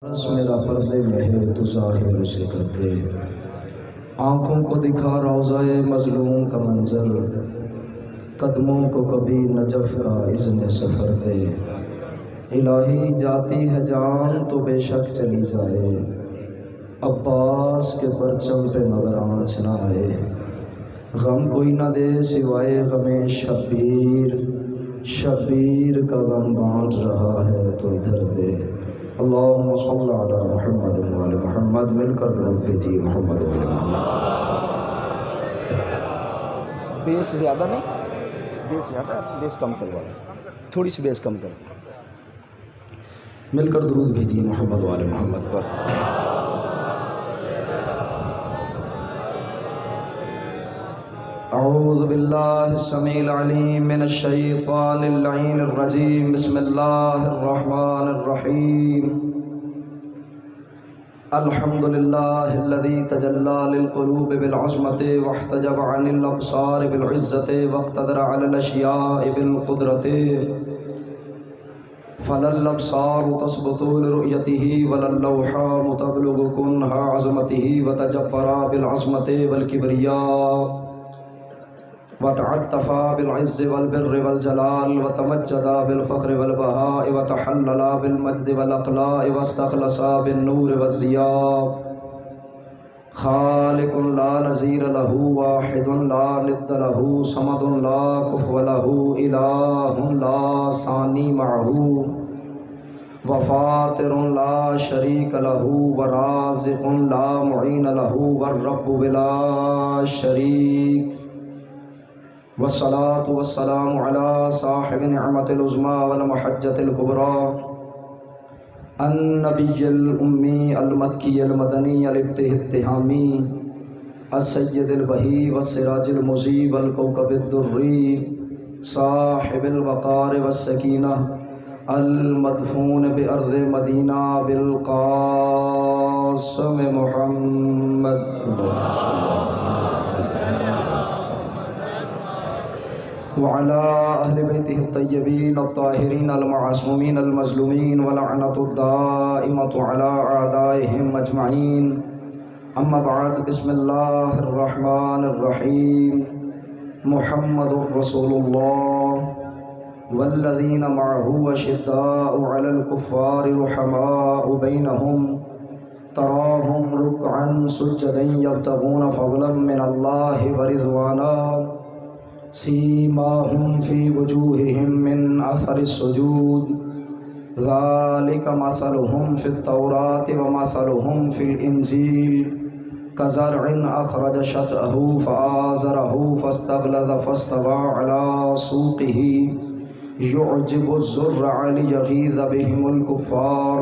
رس میرا پردے میں ہے تو ظاہر اسے کر دے، آنکھوں کو دکھا روضہ مظلوم کا منظر، قدموں کو کبھی نجف کا اذن سفر دے۔ الہی جاتی ہے جان تو بے شک چلی جائے، عباس کے پرچم پہ مگر آنچ نہ آئے۔ غم کوئی نہ دے سوائے غم شبیر، شبیر کا غم بانٹ رہا ہے تو ادھر دے۔ اللہم صلی علی محمد و علی محمد، مل کر درود بھیجیے محمد و علی محمد۔ بیس زیادہ نہیں، بیس زیادہ ہے، بیس کم کروا دیں، تھوڑی سی بیس کم کرو۔ مل کر درود بھیجیے محمد و علی محمد پر۔ اعوذ باللہ السمیع العلیم من الشیطان اللعین الرجیم، بسم اللہ الرحمن الرحیم۔ الحمدللہ الذی تجلی للقلوب بالعظمت واحتجب عن الابصار بالعزت واقتدر علی الاشیاء بالقدرت، فلا الابصار تثبت لرؤیته ولا اللوحات تبلغ کنہ عظمته وتجبر بالعظمت والکبریاء وتعطف بالعز والبر والجلال وتمجد بالفخر والبهاء وتحلل بالمجد والاقلاء واستخلص بالنور والضياء، خالق لا نظير له، واحد لا ند له، صمد لا كفو له، إله لا ثاني معه، وفاطر لا شريك له، ورازق لا معين له، والرب بلا شريك، والصلاة والسلام على صاحب نعمة العظمى والمحجة الكبرى، النبي الأمي المكي المدني الابتهامي، السيد البهي والسراج المضيء والكوكب الدري، صاحب الوقار والسكينة، المدفون بأرض مدينة بالقاسم محمد وعلى أهل بيته الطيبين الطاهرين المعصومين المظلومين، ولعنة الدائمة على أعدائهم أجمعين، أما بعد، بسم الله الرحمن الرحيم۔ محمد رسول الله والذين معه أشداء على الكفار رحماء بينهم، تراهم ركعا سجدا يبتغون فضلا من الله ورضوانا، سیماہم فی وجوہہم من اثر السجود، ذالک مثلہم فی التوراۃ ومثلہم فی الانجیل، کزرع اخرج شطأہ فآزرہ فاستغلظ فاستوى علی سوقہ یعجب الزرع لیغیظ بہم الکفار،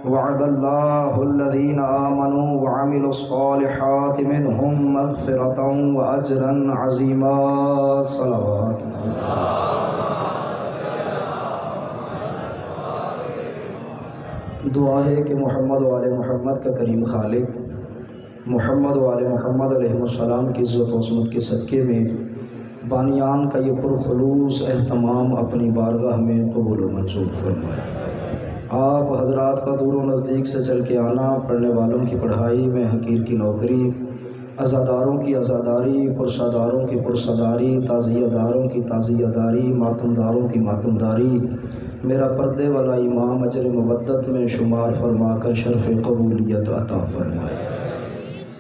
وعد اللہ الذین آمنوا وعملوا الصالحات منہم مغفرۃ واجرا عظیما۔ صلوات دعا ہے کہ محمد و آل محمد کا کریم خالق محمد و آل محمد علیہ السلام کی عزت و عظمت کے صدقے میں بانیان کا یہ پرخلوص اہتمام اپنی بارگاہ میں قبول و منظور فرمائے۔ آپ حضرات کا دور و نزدیک سے چل کے آنا، پڑھنے والوں کی پڑھائی میں حقیر کی نوکری، عزاداروں کی عزاداری، پرساداروں کی پرساداری، تعزیہ داروں کی تعزیہ داری، ماتم داروں کی ماتم داری، میرا پردے والا امام اجر مودت میں شمار فرما کر شرف قبولیت عطا فرمائے۔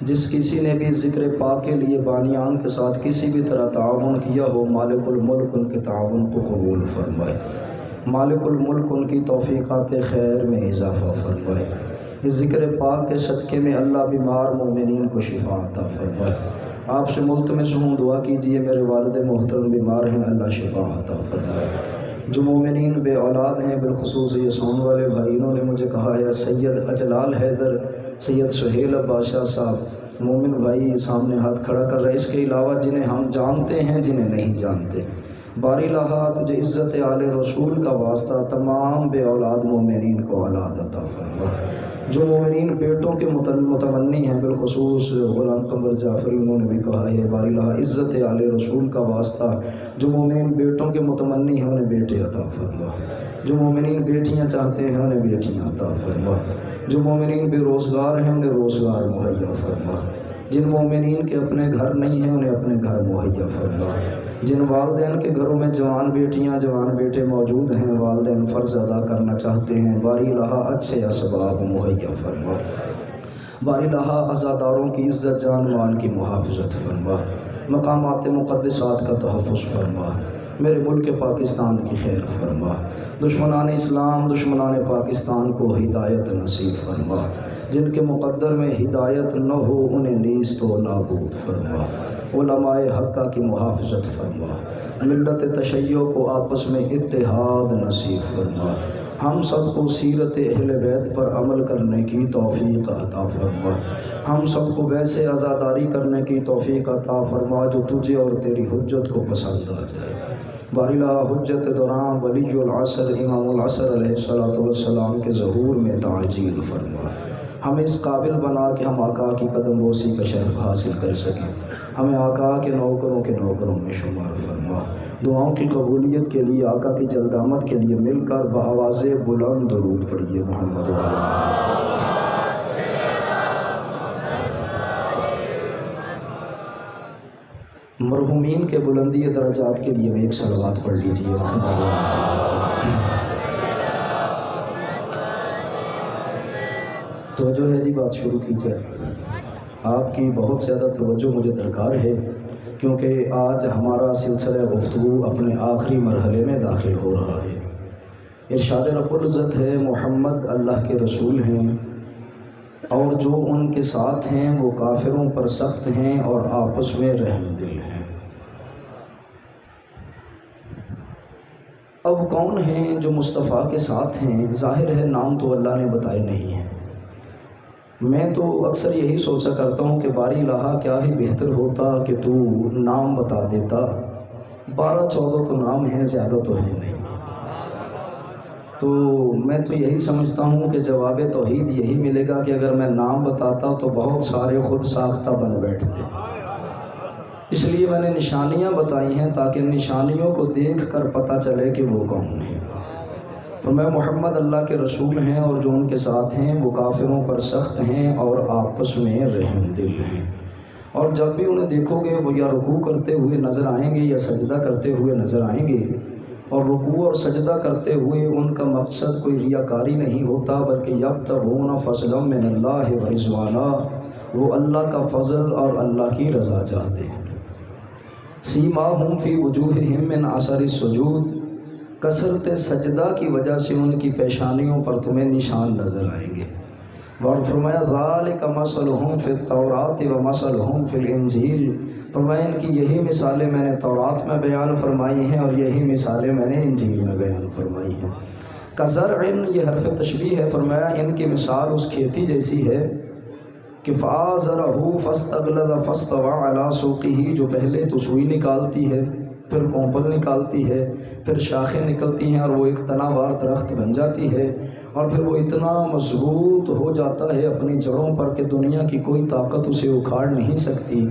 جس کسی نے بھی ذکر پاک کے لیے بانیان کے ساتھ کسی بھی طرح تعاون کیا ہو، مالک الملک ان کے تعاون کو قبول فرمائے، مالک الملک ان کی توفیقات خیر میں اضافہ فرمائے۔ اس ذکر پاک کے صدقے میں اللہ بیمار مومنین کو شفا عطا فرمائے۔ آپ سے ملتمس ہوں، دعا کیجئے، میرے والد محترم بیمار ہیں، اللہ شفا عطا فرمائے۔ جو مومنین بے اولاد ہیں، بالخصوص یہ سون والے بھائیوں نے مجھے کہا ہے، سید اجلال حیدر، سید سہیل بادشاہ صاحب، مومن بھائی سامنے ہاتھ کھڑا کر رہے، اس کے علاوہ جنہیں ہم جانتے ہیں، جنہیں نہیں جانتے، باری لہا تجھے عزت آل رسول کا واسطہ تمام بے اولاد مومنین کو اولاد عطا فرما۔ جو مومنین بیٹوں کے متمنی ہیں، بالخصوص غلام قمر جعفری انہوں نے بھی کہا ہے باری اللہ عزت علی رسول کا واسطہ، جو مومنین بیٹوں کے متمنی ہیں انہیں بیٹے عطا فرما، جو مومنین بیٹیاں چاہتے ہیں انہیں بیٹیاں عطا فرما، جو مومنین بے روزگار ہیں انہیں روزگار مہیا فرما، جن مومنین کے اپنے گھر نہیں ہیں انہیں اپنے گھر مہیا فرما، جن والدین کے گھروں میں جوان بیٹیاں جوان بیٹے موجود ہیں، والدین فرض ادا کرنا چاہتے ہیں، باری الہ اچھے اسباب مہیا فرما، باری الہ عزاداروں کی عزت جان مال کی محافظت فرما، مقامات مقدسات کا تحفظ فرما، میرے ملک پاکستان کی خیر فرما، دشمنان اسلام دشمنان پاکستان کو ہدایت نصیب فرما، جن کے مقدر میں ہدایت نہ ہو انہیں نیست و نابود فرما، علماء حقہ کی محافظت فرما، ملت تشیع کو آپس میں اتحاد نصیب فرما، ہم سب کو سیرت اہل بیت پر عمل کرنے کی توفیق عطا فرما، ہم سب کو ویسے عزاداری کرنے کی توفیق عطا فرما جو تجھے اور تیری حجت کو پسند آ جائے، باری اللہ حجت دوران ولی العصر امام العصر علیہ السلام کے ظہور میں تعجیل فرما، ہمیں اس قابل بنا کہ ہم آقا کی قدم بوسی کا شرف حاصل کر سکیں، ہمیں آقا کے نوکروں میں شمار فرما، دعاؤں کی قبولیت کے لیے آقا کی جلد آمد کے لیے مل کر بآواز بلند درود پڑھیے محمد والے مرحومین کے بلندی درجات کے لیے ایک صلوات پڑھ لیجیے محمد والے توجہ ہے جی، بات شروع کی جائے۔ آپ کی بہت زیادہ توجہ مجھے درکار ہے کیونکہ آج ہمارا سلسلہ گفتگو اپنے آخری مرحلے میں داخل ہو رہا ہے۔ ارشاد رب العزت ہے محمد اللہ کے رسول ہیں اور جو ان کے ساتھ ہیں وہ کافروں پر سخت ہیں اور آپس میں رحم دل ہیں۔ اب کون ہیں جو مصطفیٰ کے ساتھ ہیں؟ ظاہر ہے نام تو اللہ نے بتائے نہیں ہیں۔ میں تو اکثر یہی سوچا کرتا ہوں کہ باری الہ کیا ہی بہتر ہوتا کہ تو نام بتا دیتا، 12-14 تو نام ہیں، زیادہ تو ہیں نہیں۔ تو میں تو یہی سمجھتا ہوں کہ جواب توحید یہی ملے گا کہ اگر میں نام بتاتا تو بہت سارے خود ساختہ بن بیٹھتے، اس لیے میں نے نشانیاں بتائی ہیں تاکہ نشانیوں کو دیکھ کر پتہ چلے کہ وہ کون ہیں۔ تو میں محمد اللہ کے رسول ہیں اور جو ان کے ساتھ ہیں وہ کافروں پر سخت ہیں اور آپس میں رحم دل ہیں، اور جب بھی انہیں دیکھو گے وہ یا رکوع کرتے ہوئے نظر آئیں گے یا سجدہ کرتے ہوئے نظر آئیں گے، اور رکوع اور سجدہ کرتے ہوئے ان کا مقصد کوئی ریاکاری نہیں ہوتا بلکہ یبتغون فضلا من اللہ ورضوانا، وہ اللہ کا فضل اور اللہ کی رضا چاہتے ہیں۔ سیماہم فی وجوہہم من اثر السجود، کثرت سجدہ کی وجہ سے ان کی پیشانیوں پر تمہیں نشان نظر آئیں گے۔ اور فرمایا ذالک مثلہم فی التوراۃ ومثلہم فی الانجیل، فرمایا ان کی یہی مثالیں میں نے تورات میں بیان فرمائی ہیں اور یہی مثالیں میں نے انجیل میں بیان فرمائی ہیں۔ کزرع، یہ حرف تشبیہ ہے، فرمایا ان کی مثال اس کھیتی جیسی ہے کہ فآزرہ فاستغلظ فاستوى علی سوقہ، جو پہلے تو سوئی نکالتی ہے، پھر کونپل نکالتی ہے، پھر شاخیں نکلتی ہیں اور وہ ایک تناوار درخت بن جاتی ہے، اور پھر وہ اتنا مضبوط ہو جاتا ہے اپنی جڑوں پر کہ دنیا کی کوئی طاقت اسے اکھاڑ نہیں سکتی۔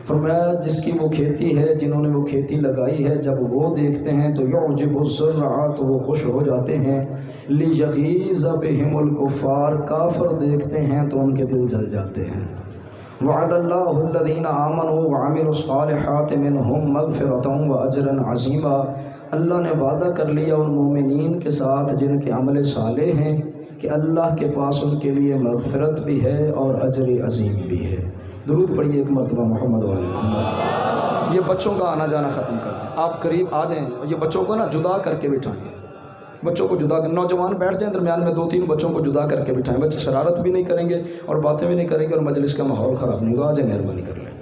فرمایا جس کی وہ کھیتی ہے، جنہوں نے وہ کھیتی لگائی ہے، جب وہ دیکھتے ہیں تو یعجب الزرع، تو وہ خوش ہو جاتے ہیں، لیغیظ بہم الکفار، کافر دیکھتے ہیں تو ان کے دل جل جاتے ہیں۔ وعد اللہ الذین آمنوا وعملوا الصالحات منہم مغفرۃ واجرا عظیما، اللہ نے وعدہ کر لیا ان مومنین کے ساتھ جن کے عمل صالح ہیں کہ اللہ کے پاس ان کے لیے مغفرت بھی ہے اور اجر عظیم بھی ہے۔ درود پڑھیے ایک مرتبہ محمد والے محمد۔ یہ بچوں کا آنا جانا ختم کر دیں، آپ قریب آ جائیں، یہ بچوں کو نا جدا کر کے بٹھائیں، بچوں کو جدا کر، نوجوان بیٹھ جائیں درمیان میں، 2-3 بچوں کو جدا کر کے بٹھائیں، بچے شرارت بھی نہیں کریں گے اور باتیں بھی نہیں کریں گے اور مجلس کا ماحول خراب نہیں ہوگا۔ آ جائیں، مہربانی کر لیں،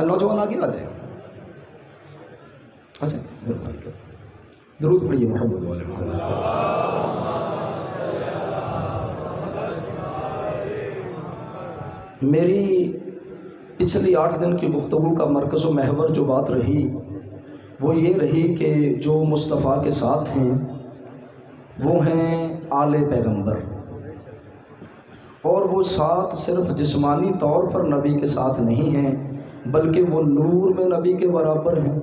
نوجوان آگے آ جائیں، مہربانی کر لیں۔ درود پڑھیے محمد والے محمد۔ میری پچھلی 8 دن کی گفتگو کا مرکز و محور جو بات رہی وہ یہ رہی کہ جو مصطفیٰ کے ساتھ ہیں وہ ہیں آل پیغمبر، اور وہ ساتھ صرف جسمانی طور پر نبی کے ساتھ نہیں ہیں بلکہ وہ نور میں نبی کے برابر ہیں،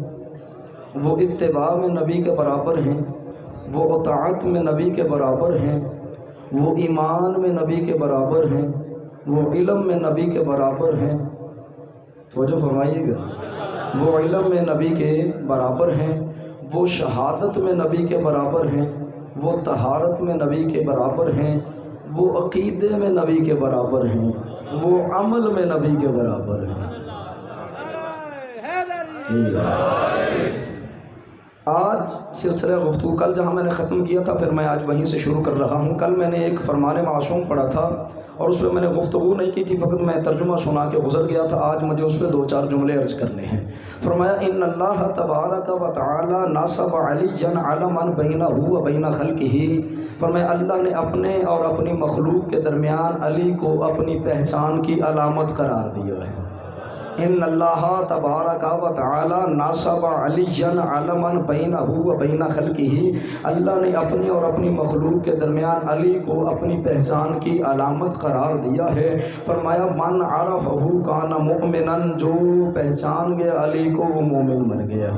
وہ اتباع میں نبی کے برابر ہیں، وہ اطاعت میں نبی کے برابر ہیں، وہ ایمان میں نبی کے برابر ہیں، وہ علم میں نبی کے برابر ہیں۔ توجہ فرمائیے گا، وہ علم میں نبی کے برابر ہیں، وہ شہادت میں نبی کے برابر ہیں، وہ طہارت میں نبی کے برابر ہیں، وہ عقیدے میں نبی کے برابر ہیں، وہ عمل میں نبی کے برابر ہیں۔ آج سلسلہ گفتگو کل جہاں میں نے ختم کیا تھا، پھر میں آج وہیں سے شروع کر رہا ہوں۔ کل میں نے ایک فرمان معصوم پڑھا تھا اور اس پہ میں نے گفتگو نہیں کی تھی، فقط میں ترجمہ سنا کے گزر گیا تھا۔ آج مجھے اس پہ 2-4 جملے عرض کرنے ہیں۔ فرمایا ان اللہ تبارک و تعالی نصب علیٰ علما بینہ و بین خلقہ، فرمایا اللہ نے اپنے اور اپنی مخلوق کے درمیان علی کو اپنی پہچان کی علامت قرار دیا ہے۔ ان اللہ تبارک و تعالی نصب علیٰ علما بینہ و بین خلقہ، اللہ نے اپنے اور اپنی مخلوق کے درمیان علی کو اپنی پہچان کی علامت قرار دیا ہے۔ فرمایا من عرفہ کان مؤمنا، جو پہچان گیا علی کو وہ مومن بن گیا۔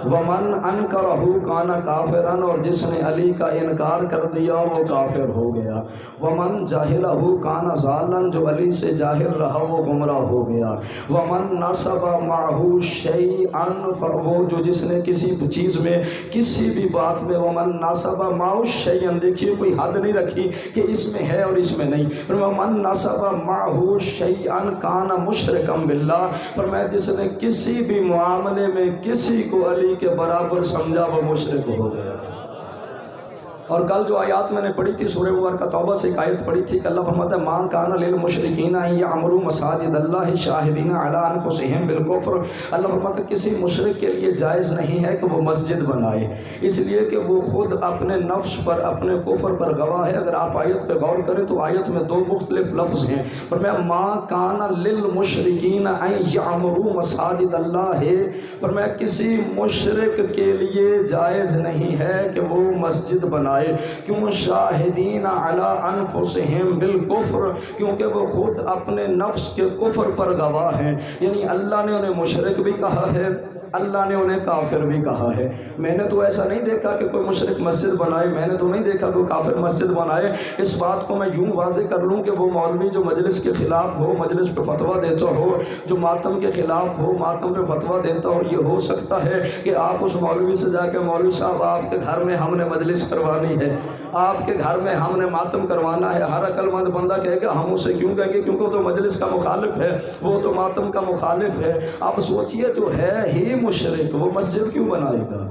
ومن انکرہ کان کافرا، اور جس نے علی کا انکار کر دیا وہ کافر ہو گیا۔ ومن جاہلہ کان ضالا، جو علی سے جاہل رہا وہ گمراہ ہو گیا۔ ومن نصب معہ شیئا، وہ جو جس نے کسی چیز میں کسی بھی بات میں، ومن نصب معہ شیئا، دیکھیے کوئی حد نہیں رکھی کہ اس میں ہے اور اس میں نہیں، ومن نصب معہ شیئا کان مشرکا باللہ، فرمایا جس نے کسی بھی معاملے میں کسی کو علی کے برابر سمجھا وہ مشرک ہو گیا۔ اور کل جو آیات میں نے پڑھی تھی سورہ مبارکہ توبہ سے ایک آیت پڑھی تھی کہ اللہ فرماتا ہے مَا كَانَ لِلْمُشْرِكِينَ أَن يَعْمُرُوا مَسَاجِدَ اللَّهِ شَاهِدِينَ عَلَىٰ أَنفُسِهِمْ بِالْكُفْرِ، اللہ فرماتا ہے کسی مشرک کے لیے جائز نہیں ہے کہ وہ مسجد بنائے، اس لیے کہ وہ خود اپنے نفس پر اپنے کفر پر گواہ ہے۔ اگر آپ آیت پہ غور کریں تو آیت میں 2 مختلف لفظ ہیں۔ فرمایا مَا كَانَ لِلْمُشْرِكِينَ أَن يَعْمُرُوا مَسَاجِدَ اللَّهِ، فرمایا کسی مشرک کے لیے جائز نہیں ہے کہ وہ مسجد بنائے، کیوں شاہدین علی انفسہم بالکفر، کیونکہ وہ خود اپنے نفس کے کفر پر گواہ ہیں۔ یعنی اللہ نے انہیں مشرک بھی کہا ہے، اللہ نے انہیں کافر بھی کہا ہے۔ میں نے تو ایسا نہیں دیکھا کہ کوئی مشرک مسجد بنائے، میں نے تو نہیں دیکھا کوئی کافر مسجد بنائے۔ اس بات کو میں یوں واضح کر لوں کہ وہ مولوی جو مجلس کے خلاف ہو، مجلس پہ فتویٰ دیتا ہو، جو ماتم کے خلاف ہو، ماتم پہ فتویٰ دیتا ہو، یہ ہو سکتا ہے کہ آپ اس مولوی سے جا کے مولوی صاحب آپ کے گھر میں ہم نے مجلس کروانی ہے، آپ کے گھر میں ہم نے ماتم کروانا ہے، ہر عقل مند بندہ کہے گا ہم اسے کیوں کہیں گے، کیونکہ وہ تو مجلس کا مخالف ہے، وہ تو ماتم کا مخالف ہے۔ آپ سوچئے جو ہے ہی مشرک وہ مسجد کیوں بنائے گا؟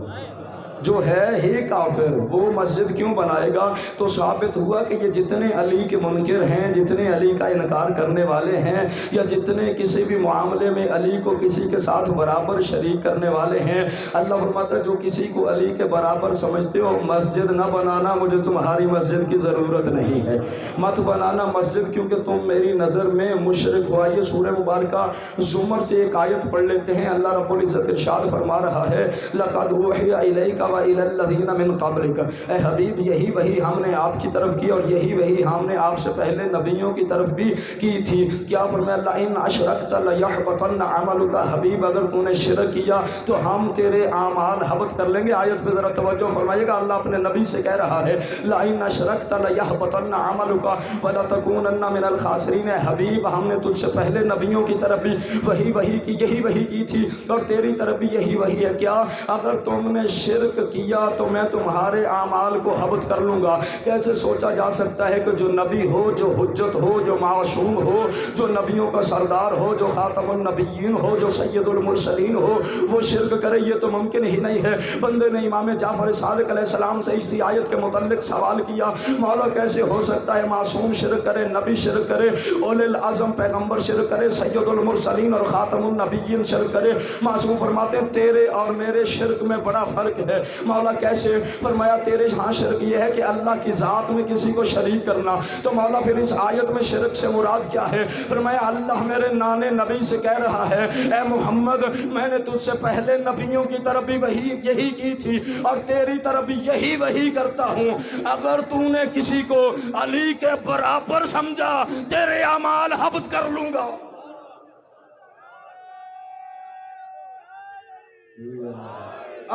جو ہے ہی کافر وہ مسجد کیوں بنائے گا؟ تو ثابت ہوا کہ یہ جتنے علی کے منکر ہیں، جتنے علی کا انکار کرنے والے ہیں، یا جتنے کسی بھی معاملے میں علی کو کسی کے ساتھ برابر شریک کرنے والے ہیں، اللہ فرماتا ہے جو کسی کو علی کے برابر سمجھتے ہو مسجد نہ بنانا، مجھے تمہاری مسجد کی ضرورت نہیں ہے، مت بنانا مسجد، کیونکہ تم میری نظر میں مشرک ہو۔ آئیے سورہ مبارکہ زمر سے ایک آیت پڑھ لیتے ہیں۔ اللہ رب العزت ارشاد فرما رہا ہے لَقَدْ أُوحِيَ إِلَيْكَ وَإِلَى الَّذِينَ مِن قَبْلِكَ، اے حبیب یہی وہی ہم نے آپ کی طرف کی اور یہی وہی ہم نے آپ سے پہلے نبیوں کی طرف بھی کی تھی۔ کیا فرمایا لَئِنْ أَشْرَكْتَ لَيَحْبَطَنَّ عَمَلُكَ، حبیب اگر تو نے شرک کیا تو ہم تیرے اعمال حبط کر لیں گے۔ آیت پہ ذرا توجہ فرمائیے گا، اللہ اپنے نبی سے کہہ رہا ہے لَئِنْ أَشْرَكْتَ لَيَحْبَطَنَّ عَمَلُكَ وَلَتَكُونَنَّ مِنَ الْخَاسِرِينَ، حبیب ہم نے تجھ سے پہلے نبیوں کی طرف بھی وہی کی، یہی وہی کی تھی اور تیری طرف بھی یہی وہی ہے۔ کیا اگر تم نے شرک کیا تو میں تمہارے اعمال کو حبط کر لوں گا؟ کیسے سوچا جا سکتا ہے کہ جو نبی ہو، جو حجت ہو، جو معصوم ہو، جو نبیوں کا سردار ہو، جو خاتم النبیین ہو، جو سید المرسلین ہو، وہ شرک کرے؟ یہ تو ممکن ہی نہیں ہے۔ بندے نے امام جعفر صادق علیہ السلام سے اسی آیت کے متعلق سوال کیا، مولا کیسے ہو سکتا ہے معصوم شرک کرے، نبی شرک کرے، اولی العزم پیغمبر شرک کرے، سید المرسلین اور خاتم النبیین شرک کرے؟ معصوم فرماتے ہیں تیرے اور میرے شرک میں بڑا فرق ہے۔ مولا کیسے؟ فرمایا تیرے ہاں شرک یہ ہے کہ اللہ کی ذات میں کسی کو شریک کرنا۔ تو مولا پھر اس آیت میں شرک سے مراد کیا ہے؟ فرمایا اللہ میرے نانے نبی سے کہہ رہا ہے اے محمد میں نے تجھ سے پہلے نبیوں کی طرف بھی وہی یہی کی تھی اور تیری طرف بھی یہی وہی کرتا ہوں، اگر تو نے کسی کو علی کے برابر سمجھا تیرے اعمال حبط کر لوں گا۔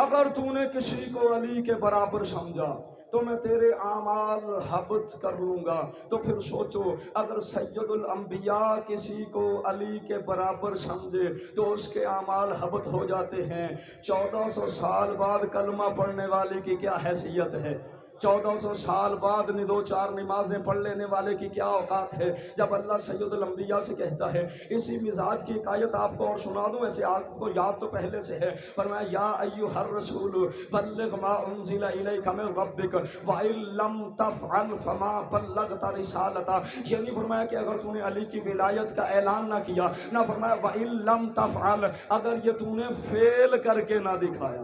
اگر تو نے کسی کو علی کے برابر سمجھا تو میں تیرے اعمال حبط کر لوں گا۔ تو پھر سوچو اگر سید الانبیاء کسی کو علی کے برابر سمجھے تو اس کے اعمال حبط ہو جاتے ہیں، 1400 سال بعد کلمہ پڑھنے والے کی کیا حیثیت ہے؟ 1400 سال بعد دو چار نمازیں پڑھ لینے والے کی کیا اوقات ہے؟ جب اللہ سید الانبیاء سے کہتا ہے، اسی مزاج کی ایک آیت آپ کو اور سنا دوں، ایسے آپ کو یاد تو پہلے سے ہے، فرمایا یا ایھا الرسول بلغ ما انزل الیک من ربک وان لم تفعل فما بلغت رسالتہ۔ یہ نہیں فرمایا کہ اگر تو نے علی کی ولایت کا اعلان نہ کیا، نہ فرمایا وان لم تفعل اگر یہ تو نے فیل کر کے نہ دکھایا۔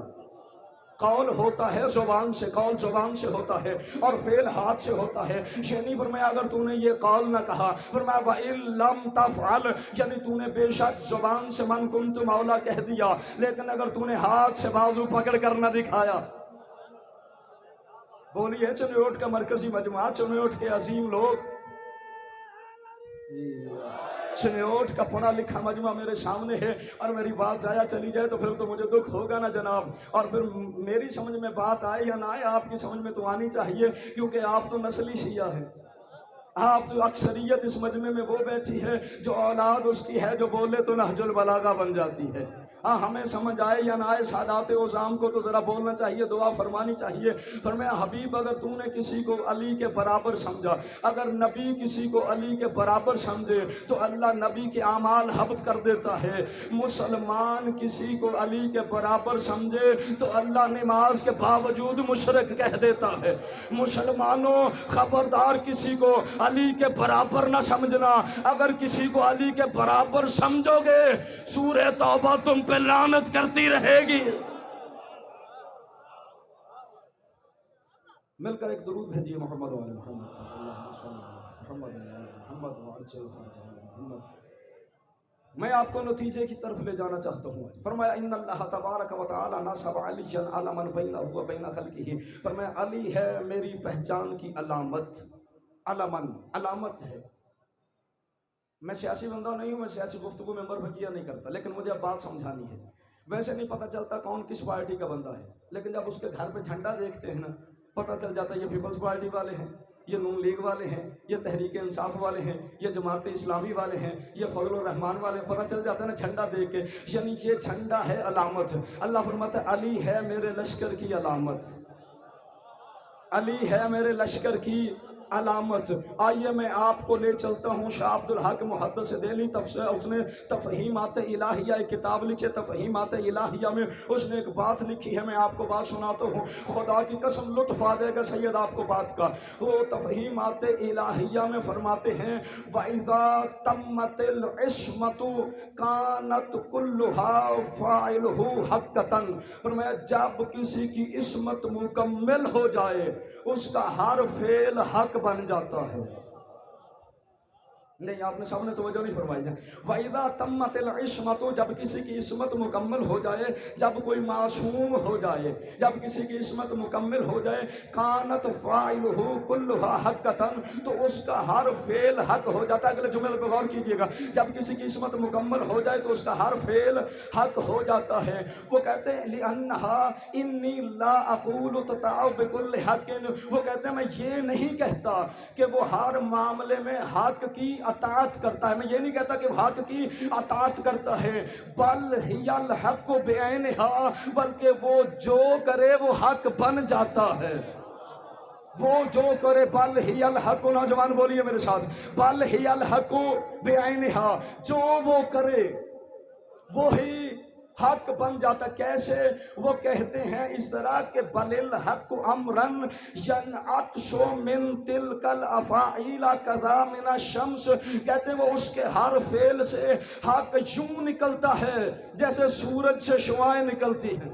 قول ہوتا ہے زبان سے، قول زبان سے ہوتا ہے اور فعل ہاتھ سے ہوتا ہے۔ یہ نہیں فرمایا اگر تو نے یہ قول نہ کہا، فرمایا وَإِن لَمْ تَفْعَلْ یعنی تو نے بے شک زبان سے من کنت مولا کہہ دیا، لیکن اگر تو نے ہاتھ سے بازو پکڑ کر نہ دکھایا۔ بولیے چنیوٹ کا مرکزی مجموعہ، چنیوٹ کے عظیم لوگ، چنیوٹ کا پڑھا لکھا مجمع میرے سامنے ہے، اور میری بات ضائع چلی جائے تو پھر تو مجھے دکھ ہوگا نا جناب، اور پھر میری سمجھ میں بات آئے یا نہ آئے آپ کی سمجھ میں تو آنی چاہیے، کیونکہ آپ تو نسلی شیعہ ہیں، آپ تو اکثریت اس مجمع میں وہ بیٹھی ہے جو اولاد اس کی ہے جو بولے تو نہج البلاغہ بن جاتی ہے۔ ہاں ہمیں سمجھ آئے یا نہ آئے سادات عظام کو تو ذرا بولنا چاہیے، دعا فرمانی چاہیے۔ فرمایا حبیب اگر تو نے کسی کو علی کے برابر سمجھا، اگر نبی کسی کو علی کے برابر سمجھے تو اللہ نبی کے اعمال حبط کر دیتا ہے۔ مسلمان کسی کو علی کے برابر سمجھے تو اللہ نماز کے باوجود مشرک کہہ دیتا ہے۔ مسلمانوں خبردار کسی کو علی کے برابر نہ سمجھنا، اگر کسی کو علی کے برابر سمجھو گے سورہ توبہ تم پہ لعنت کرتی رہے گی۔ مل کر ایک درود بھیجیے محمد وعلی محمد، اللہم صلی علی محمد وعلی محمد وعجل فرج علی محمد۔ میں آپ کو نتیجے کی طرف لے جانا چاہتا ہوں۔ فرمایا ان اللہ تبارک و تعالی نصب علیٰ علما بینہ و بین خلقہ، فرمایا علی ہے میری پہچان کی علامت، علامت ہے۔ میں سیاسی بندہ نہیں ہوں، میں سیاسی گفتگو میں مربکیہ نہیں کرتا، لیکن مجھے اب بات سمجھانی ہے۔ ویسے نہیں پتہ چلتا کون کس پارٹی کا بندہ ہے، لیکن جب اس کے گھر پہ جھنڈا دیکھتے ہیں نا پتہ چل جاتا ہے یہ پیپلز پارٹی والے ہیں، یہ نون لیگ والے ہیں، یہ تحریک انصاف والے ہیں، یہ جماعت اسلامی والے ہیں، یہ فضل الرحمان والے ہیں، پتہ چل جاتا ہے نا جھنڈا دیکھ کے، یعنی یہ جھنڈا ہے علامت۔ اللہ فرماتا ہے علی ہے میرے لشکر کی علامت، علی ہے میرے لشکر کی علامت۔ آئیے میں آپ کو لے چلتا ہوں شاہ عبدالحق محدث دہلوی، اس نے تفہیمات الہیہ ایک کتاب لکھی ہے، تفہیمات الہیہ میں اس نے ایک بات لکھی ہے، میں آپ کو بات سناتا ہوں، خدا کی قسم لطف آ جائے گا سید آپ کو بات کا۔ وہ تفہیمات الہیہ میں فرماتے ہیں وَإِذَا تَمَّتِ الْعِصْمَةُ كَانَتْ كُلُّهَا فَاعِلُهُ حَقَّةً، فرمایا جب کسی کی عصمت مکمل ہو جائے اس کا ہر فعل حق بن جاتا ہے۔ نہیں آپ نے سامنے توجہ نہیں فرمائی ہے۔ وَإِذَا تَمَّتِ الْعِصْمَةُ جب کسی کی عصمت مکمل ہو جائے، جب کوئی معصوم ہو جائے، جب کسی کی عصمت مکمل ہو جائے، كَانَتْ فَاعِلُهُ كُلُّهَا حَقَّةً تو اس کا ہر فعل حق ہو جاتا ہے۔ اگلے جملے پہ غور کیجئے گا، جب کسی کی عصمت مکمل ہو جائے تو اس کا ہر فعل حق ہو جاتا ہے۔ وہ کہتے ہیں لِأَنَّهَا إِنِّي لَا أَقُولُ تَطَاعُ بِكُلِّ حَقٍ، وہ کہتے ہیں میں یہ نہیں کہتا کہ وہ ہر معاملے میں حق کی اطاعت کرتا ہے، میں یہ نہیں کہتا کہ وہ حق کی اطاعت کرتا ہے، بل ہی الحق بعینہا، بلکہ وہ جو کرے وہ حق بن جاتا ہے۔ وہ جو کرے بل ہی الحق، نوجوان بولیے میرے ساتھ، بل ہی الحق بعینہا، جو وہ کرے وہی حق بن جاتا۔ کیسے؟ وہ کہتے ہیں اس طرح کہ بل الحق امرن ینعکس من تلک الافاعیل کذا من الشمس، کہتے ہیں وہ اس کے ہر فعل سے حق یوں نکلتا ہے جیسے سورج سے شعاعیں نکلتی ہیں،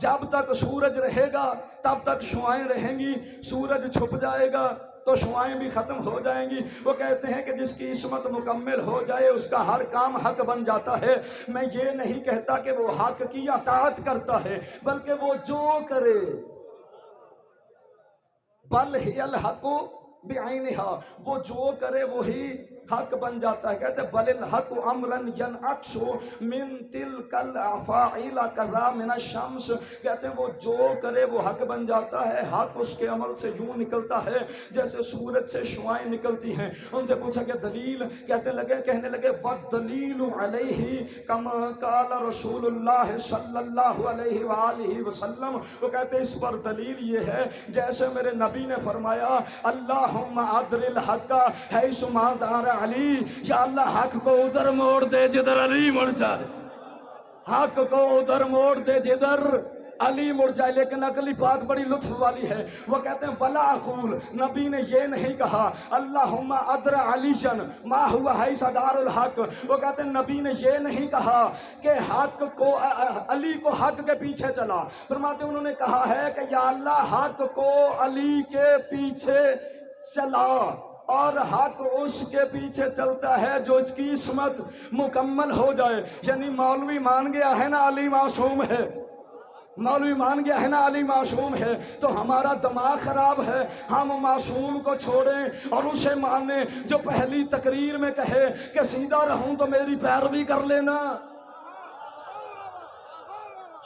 جب تک سورج رہے گا تب تک شعائیں رہیں گی، سورج چھپ جائے گا تو شعائیں بھی ختم ہو جائیں گی۔ وہ کہتے ہیں کہ جس کی عصمت مکمل ہو جائے اس کا ہر کام حق بن جاتا ہے۔ میں یہ نہیں کہتا کہ وہ حق کی اطاعت کرتا ہے، بلکہ وہ جو کرے بل ہی الحق بعینہا، وہ جو کرے وہی حق بن جاتا ہے۔ کہتے ہیں بل الحق امرا ینعکس من تلک الافاعیل کذا من الشمس، کہتے ہیں وہ جو کرے وہ حق بن جاتا ہے، حق اس کے عمل سے یوں نکلتا ہے جیسے سورج سے شعائیں نکلتی ہیں۔ ان سے پوچھا کہ دلیل، کہنے لگے والدلیل علیہ کما قال رسول اللہ صلی اللہ علیہ وآلہ وسلم، وہ کہتے ہیں اس پر دلیل یہ ہے جیسے میرے نبی نے فرمایا اللہم ادر الحق حیث ما دار علی، یا اللہ حق کو ادھر موڑ دے جدھر علی مڑ جائے، حق کو ادھر موڑ دے جدھر علی مڑ جائے۔ لیکن اگلی بات بڑی لطف والی ہے، وہ کہتے ہیں ولا اقول، نبی نے یہ نہیں کہا اللہم ادر علی ما ہوا حیث دار الحق، وہ کہتے ہیں نبی نے یہ نہیں کہا کہ حق کو علی کو حق کے پیچھے چلا، فرماتے ہیں انہوں نے کہا ہے کہ یا اللہ حق کو علی کے پیچھے چلا، اور حق اس کے پیچھے چلتا ہے جو اس کی عصمت مکمل ہو جائے۔ یعنی مولوی مان گیا ہے نا علی معصوم ہے، مولوی مان گیا ہے نا علی معصوم ہے، تو ہمارا دماغ خراب ہے، ہم معصوم کو چھوڑیں اور اسے مانیں جو پہلی تقریر میں کہے کہ سیدھا رہوں تو میری پیروی کر لینا،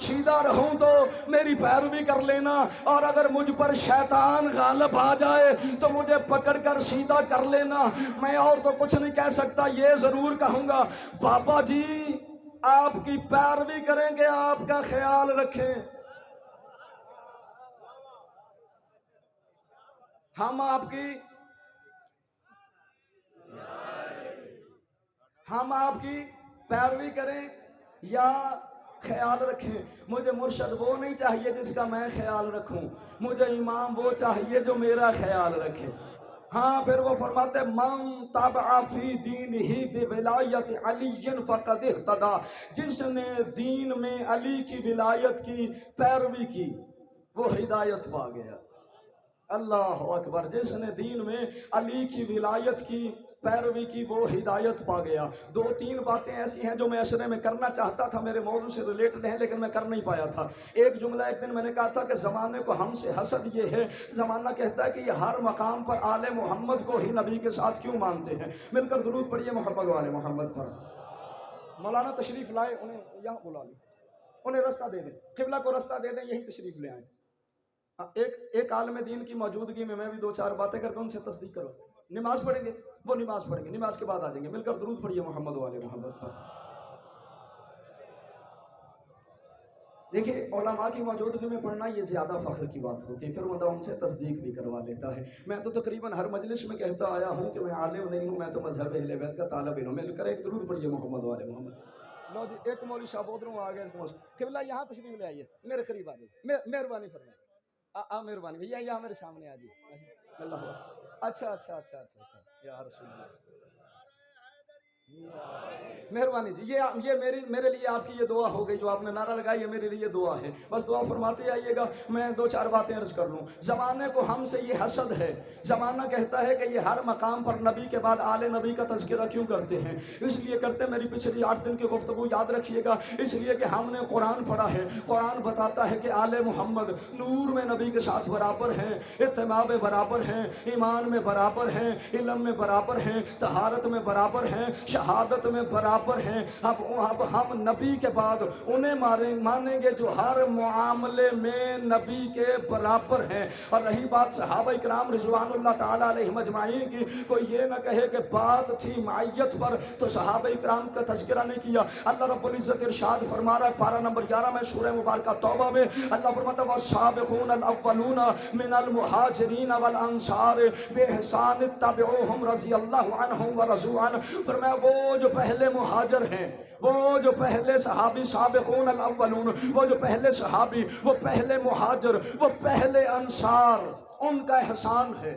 سیدھا رہوں تو میری پیروی کر لینا، اور اگر مجھ پر شیطان غالب آ جائے تو مجھے پکڑ کر سیدھا کر لینا۔ میں اور تو کچھ نہیں کہہ سکتا، یہ ضرور کہوں گا بابا جی آپ کی پیروی کریں گے، آپ کا خیال رکھیں، ہم آپ کی پیروی کریں یا خیال رکھیں۔ مجھے مرشد وہ نہیں چاہیے جس کا میں خیال رکھوں، مجھے امام وہ چاہیے جو میرا خیال رکھے۔ ہاں پھر وہ فرماتے من تبع فی دینہ بولایت علی فقد اہتدی، جس نے دین میں علی کی ولایت کی پیروی کی وہ ہدایت پا گیا۔ اللہ اکبر، جس نے دین میں علی کی ولایت کی پیروی کی وہ ہدایت پا گیا۔ دو تین باتیں ایسی ہیں جو میں اشرے میں کرنا چاہتا تھا، میرے موضوع سے ریلیٹڈ ہیں لیکن میں کر نہیں پایا تھا۔ ایک جملہ ایک دن میں نے کہا تھا کہ زمانے کو ہم سے حسد یہ ہے، زمانہ کہتا ہے کہ یہ ہر مقام پر آل محمد کو ہی نبی کے ساتھ کیوں مانتے ہیں۔ مل کر درود پڑھیے محمد والے محمد پر۔ مولانا تشریف لائے، انہیں یہاں بلا لیں، انہیں رستہ دے دیں، قبلہ کو رستہ دے دیں، یہی تشریف لے آئیں۔ ایک عالم دین کی موجودگی میں بھی دو چار باتیں کر کے ان سے تصدیق کرو۔ نماز پڑھیں گے، وہ نماز پڑھیں گے، نماز کے بعد آ جائیں گے۔ مل کر درود پڑھیے محمد والے محمد پر۔ دیکھیں علماء کی موجودگی میں پڑھنا یہ زیادہ فخر کی بات ہوتی ہے، پھر بندہ ان سے تصدیق بھی کروا لیتا ہے۔ میں تو تقریباً ہر مجلس میں کہتا آیا ہوں کہ میں عالم نہیں ہوں، میں تو مذہب اہل بیت کا طالب علم ہوں۔ مل کر ایک درود پڑھیے محمد والے محمد۔ لو جی ایک مولوی صاحب ادھروں آ گئے، قبلہ یہاں تشریف لے آئیے، میرے قریب آ جائیے، مہربانی فرمائیں، مہربانی بھیا یہاں میرے سامنے آ جائیے۔ اللہ اچھا یا رسول اللہ، مہربانی جی، یہ میرے لیے آپ کی یہ دعا ہو گئی جو آپ نے نعرہ لگایا، یہ میرے لیے دعا ہے، بس دعا فرماتے آئیے گا۔ میں دو چار باتیں عرض کر لوں۔ زمانے کو ہم سے یہ حسد ہے، زمانہ کہتا ہے کہ یہ ہر مقام پر نبی کے بعد آل نبی کا تذکرہ کیوں کرتے ہیں؟ اس لیے کرتے، میری پچھلی 8 دن کی گفتگو یاد رکھیے گا، اس لیے کہ ہم نے قرآن پڑھا ہے، قرآن بتاتا ہے کہ آل محمد نور میں نبی کے ساتھ برابر ہیں، اتباع میں برابر ہیں، ایمان میں برابر ہیں، علم میں برابر ہیں، طہارت میں برابر ہیں، شہادت میں برابر ہیں۔ اب ہم نبی کے بعد انہیں مانیں گے جو ہر معاملے میں نبی کے برابر ہیں۔ اور رہی بات صحابہ کرام رضوان اللہ تعالیٰ علیہم اجمعین کی، کوئی یہ نہ کہے کہ بات تھی معیت پر تو صحابہ کرام کا تذکرہ نہیں کیا۔ اللہ رب العزت ارشاد فرما رہا ہے پارہ نمبر 11 میں سورہ مبارکہ توبہ میں، اللہ فرماتا ہے والسابقون الاولون من المہاجرین والانصار باحسان اتبعوہم رضی اللہ عنہم ورضوا عنہ۔ فرمایا وہ جو پہلے مہاجر ہیں، وہ جو پہلے صحابی سابقون الاولون، وہ جو پہلے صحابی، وہ پہلے مہاجر، وہ پہلے انصار، ان کا احسان ہے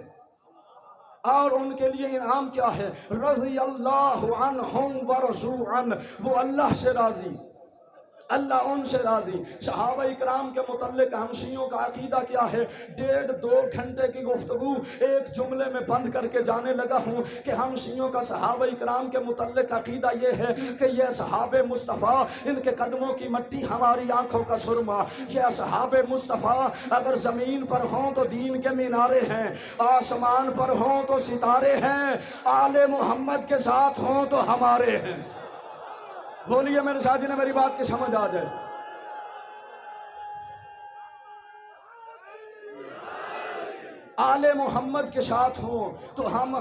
اور ان کے لیے انعام کیا ہے؟ رضی اللہ عنہم ورضوا عنہ، وہ اللہ سے راضی اللہ ان سے راضی۔ صحابہ اکرام کے متعلق ہم شیعوں کا عقیدہ کیا ہے؟ 1.5-2 گھنٹے کی گفتگو ایک جملے میں بند کر کے جانے لگا ہوں کہ ہم شیعوں کا صحابہ اکرام کے متعلق عقیدہ یہ ہے کہ یہ صحابہ مصطفیٰ، ان کے قدموں کی مٹی ہماری آنکھوں کا سرما۔ یہ صحابہ مصطفیٰ اگر زمین پر ہوں تو دین کے مینارے ہیں، آسمان پر ہوں تو ستارے ہیں، آل محمد کے ساتھ ہوں تو ہمارے ہیں۔ بولیے میرے شاہ جی نے میری بات کی سمجھ آ جائے۔ آل محمد کے ساتھ ہوں تو ہم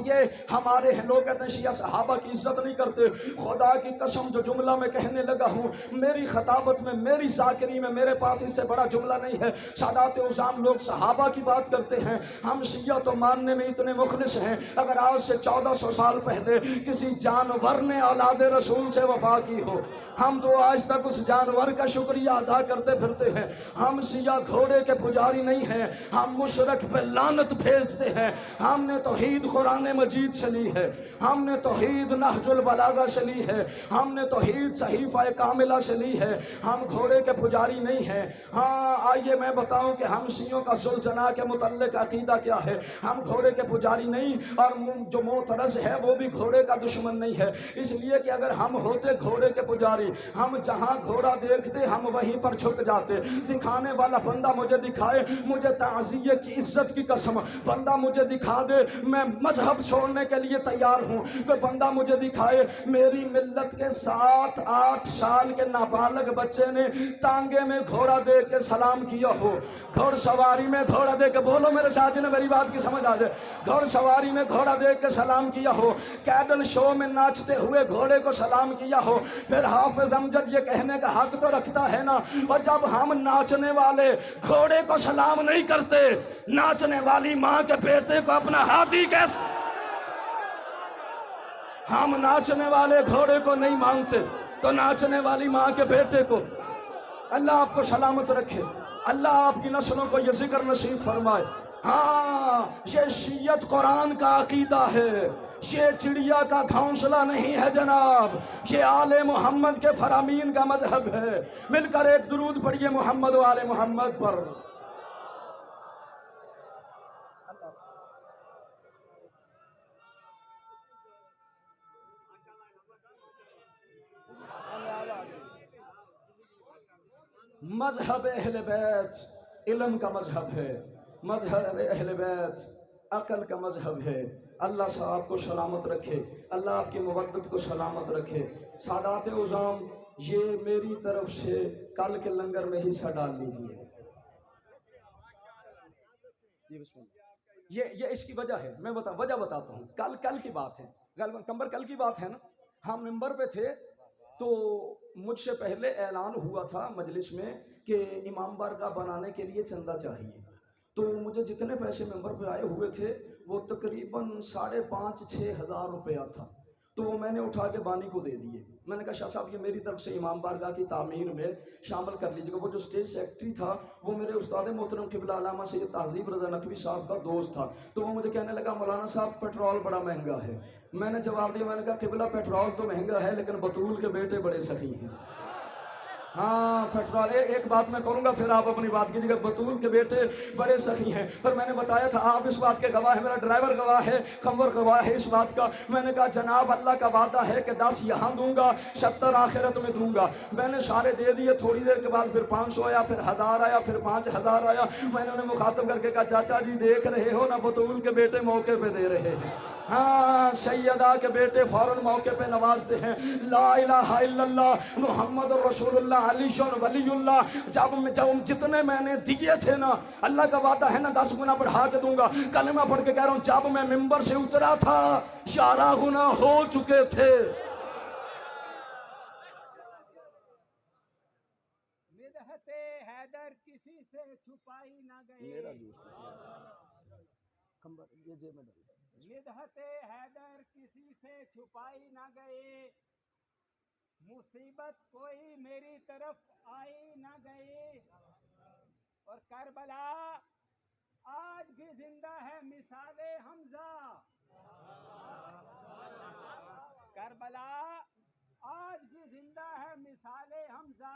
یہ ہمارے ہیں۔ لوگ کہتے ہیں شیعہ صحابہ کی عزت نہیں کرتے۔ خدا کی قسم جو جملہ میں کہنے لگا ہوں، میری خطابت میں، میری ذاکری میں میرے پاس اس سے بڑا جملہ نہیں ہے۔ سادات عظام لوگ صحابہ کی بات کرتے ہیں، ہم شیعہ تو ماننے میں اتنے مخلص ہیں، اگر آج سے 1400 سال پہلے کسی جانور نے اولاد رسول سے وفا کی ہو، ہم تو آج تک اس جانور کا شکریہ ادا کرتے پھرتے ہیں۔ ہم شیعہ گھوڑے کے پجاری نہیں ہیں، ہم مشرک پہ لعنت بھیجتے ہیں۔ ہم نے توحید قرآن مجید سے لی ہے، ہم نے توحید نہج البلاغہ سے لی ہے، ہم نے توحید صحیفہ کاملہ سے لی ہے، ہم گھوڑے کے پجاری نہیں ہیں۔ ہاں آئیے میں بتاؤں کہ ہم شیعوں کا ذوالجناح کے متعلق عقیدہ کیا ہے۔ ہم گھوڑے کے پجاری نہیں، اور جو معترض ہے وہ بھی گھوڑے کا دشمن نہیں ہے، اس لیے کہ اگر ہم ہوتے گھوڑے کے پجاری، ہم جہاں گھوڑا دیکھتے ہم وہیں پر جھک جاتے۔ دکھانے والا بندہ مجھے دکھائے، مجھے تعزیے کی عزت کی قسم بندہ مجھے دکھا دے، میں مذہب چھوڑنے کے لیے تیار ہوں۔ کوئی بندہ مجھے دکھائے میری ملت کے 7-8 سال کے نابالغ بچے نے ٹانگے میں گھوڑا دے کے سلام کیا ہو، گھوڑ سواری میں گھوڑا دے کے، بولو میرے ساتھ نے میری بات کی سمجھ آ جائے، گھوڑ سواری میں گھوڑا دے کے سلام کیا ہو، کیڈل شو میں ناچتے ہوئے گھوڑے کو سلام کیا ہو، پھر حافظ امجد یہ کہنے کا حق تو رکھتا ہے نا، اور جب ہم ناچنے والے گھوڑے کو سلام نہیں کرتے، ناچنے والی ماں کے بیٹے کو اپنا ہاتھی کیسے؟ ہم ناچنے والے گھوڑے کو نہیں مانتے تو ناچنے والی ماں کے بیٹے کو۔ اللہ آپ کو سلامت رکھے، اللہ آپ کی نسلوں کو یہ ذکر نصیب فرمائے۔ ہاں یہ شیعت قرآن کا عقیدہ ہے، یہ چڑیا کا گھونسلہ نہیں ہے جناب، یہ آل محمد کے فرامین کا مذہب ہے۔ مل کر ایک درود پڑھیے محمد و آل محمد پر۔ مذہب اہل بیت علم کا مذہب ہے، مذہب اہل بیت عقل کا مذہب ہے۔ اللہ صاحب کو سلامت رکھے، اللہ آپ کی مودت کو سلامت رکھے۔ سادات عظام یہ میری طرف سے کل کے لنگر میں حصہ ڈال لیجئے۔ یہ اس کی وجہ ہے، میں وجہ بتاتا ہوں۔ کل کی بات ہے، کل کی بات ہے نا، ہم ممبر پہ تھے تو مجھ سے پہلے اعلان ہوا تھا مجلس میں کہ امام بارگاہ بنانے کے لیے چندہ چاہیے، تو مجھے جتنے پیسے ممبر پہ آئے ہوئے تھے وہ تقریباً 5,500-6 ہزار روپیہ تھا، تو وہ میں نے اٹھا کے بانی کو دے دیے۔ میں نے کہا شاہ صاحب یہ میری طرف سے امام بارگاہ کی تعمیر میں شامل کر لیجیے گا۔ وہ جو اسٹیج سیکرٹری تھا وہ میرے استاد محترم قبلہ علامہ سید تہذیب رضا نقوی صاحب کا دوست تھا، تو وہ مجھے کہنے لگا مولانا صاحب پیٹرول بڑا مہنگا ہے۔ میں نے جواب دیا، میں نے کہا قبلہ پیٹرول تو مہنگا ہے لیکن بطول کے بیٹے بڑے سخی ہیں۔ ہاں پیٹرول، ایک بات میں کروں گا پھر آپ اپنی بات کیجیے گا، بطول کے بیٹے بڑے سخی ہیں۔ پھر میں نے بتایا تھا آپ اس بات کے گواہ ہے، میرا ڈرائیور گواہ ہے، خمر گواہ ہے اس بات کا۔ میں نے کہا جناب اللہ کا وعدہ ہے کہ 10 یہاں دوں گا، 70 آخرت میں دوں گا۔ میں نے سارے دے دیے، تھوڑی دیر کے بعد پھر 500 آیا، پھر 1000 آیا، پھر 5000 آیا۔ میں نے انہیں مخاطب کر کے کہا چاچا جی دیکھ رہے ہو نا، بطول کے بیٹے موقع پہ دے رہے ہیں۔ ہاں سیدہ کے بیٹے فوراً موقع پہ نوازتے ہیں۔ لا الہ الا اللہ محمد رسول اللہ علی ولی اللہ۔ جب جتنے میں نے دیے تھے نا، اللہ کا وعدہ ہے نا 10 گنا بڑھا کے دوں گا۔ کلمہ پڑھ کے کہہ رہا ہوں، جب میں ممبر سے اترا تھا 11 گنا ہو چکے تھے۔ مدحت حیدر کسی سے چھپائی نہ گئی، مدحت حیدر کسی سے چھپائی نہ گئی، مصیبت کوئی میری طرف آئی نہ گئی، اور کربلا آج بھی زندہ ہے مثال حمزہ، کربلا آج بھی زندہ ہے مثال حمزہ،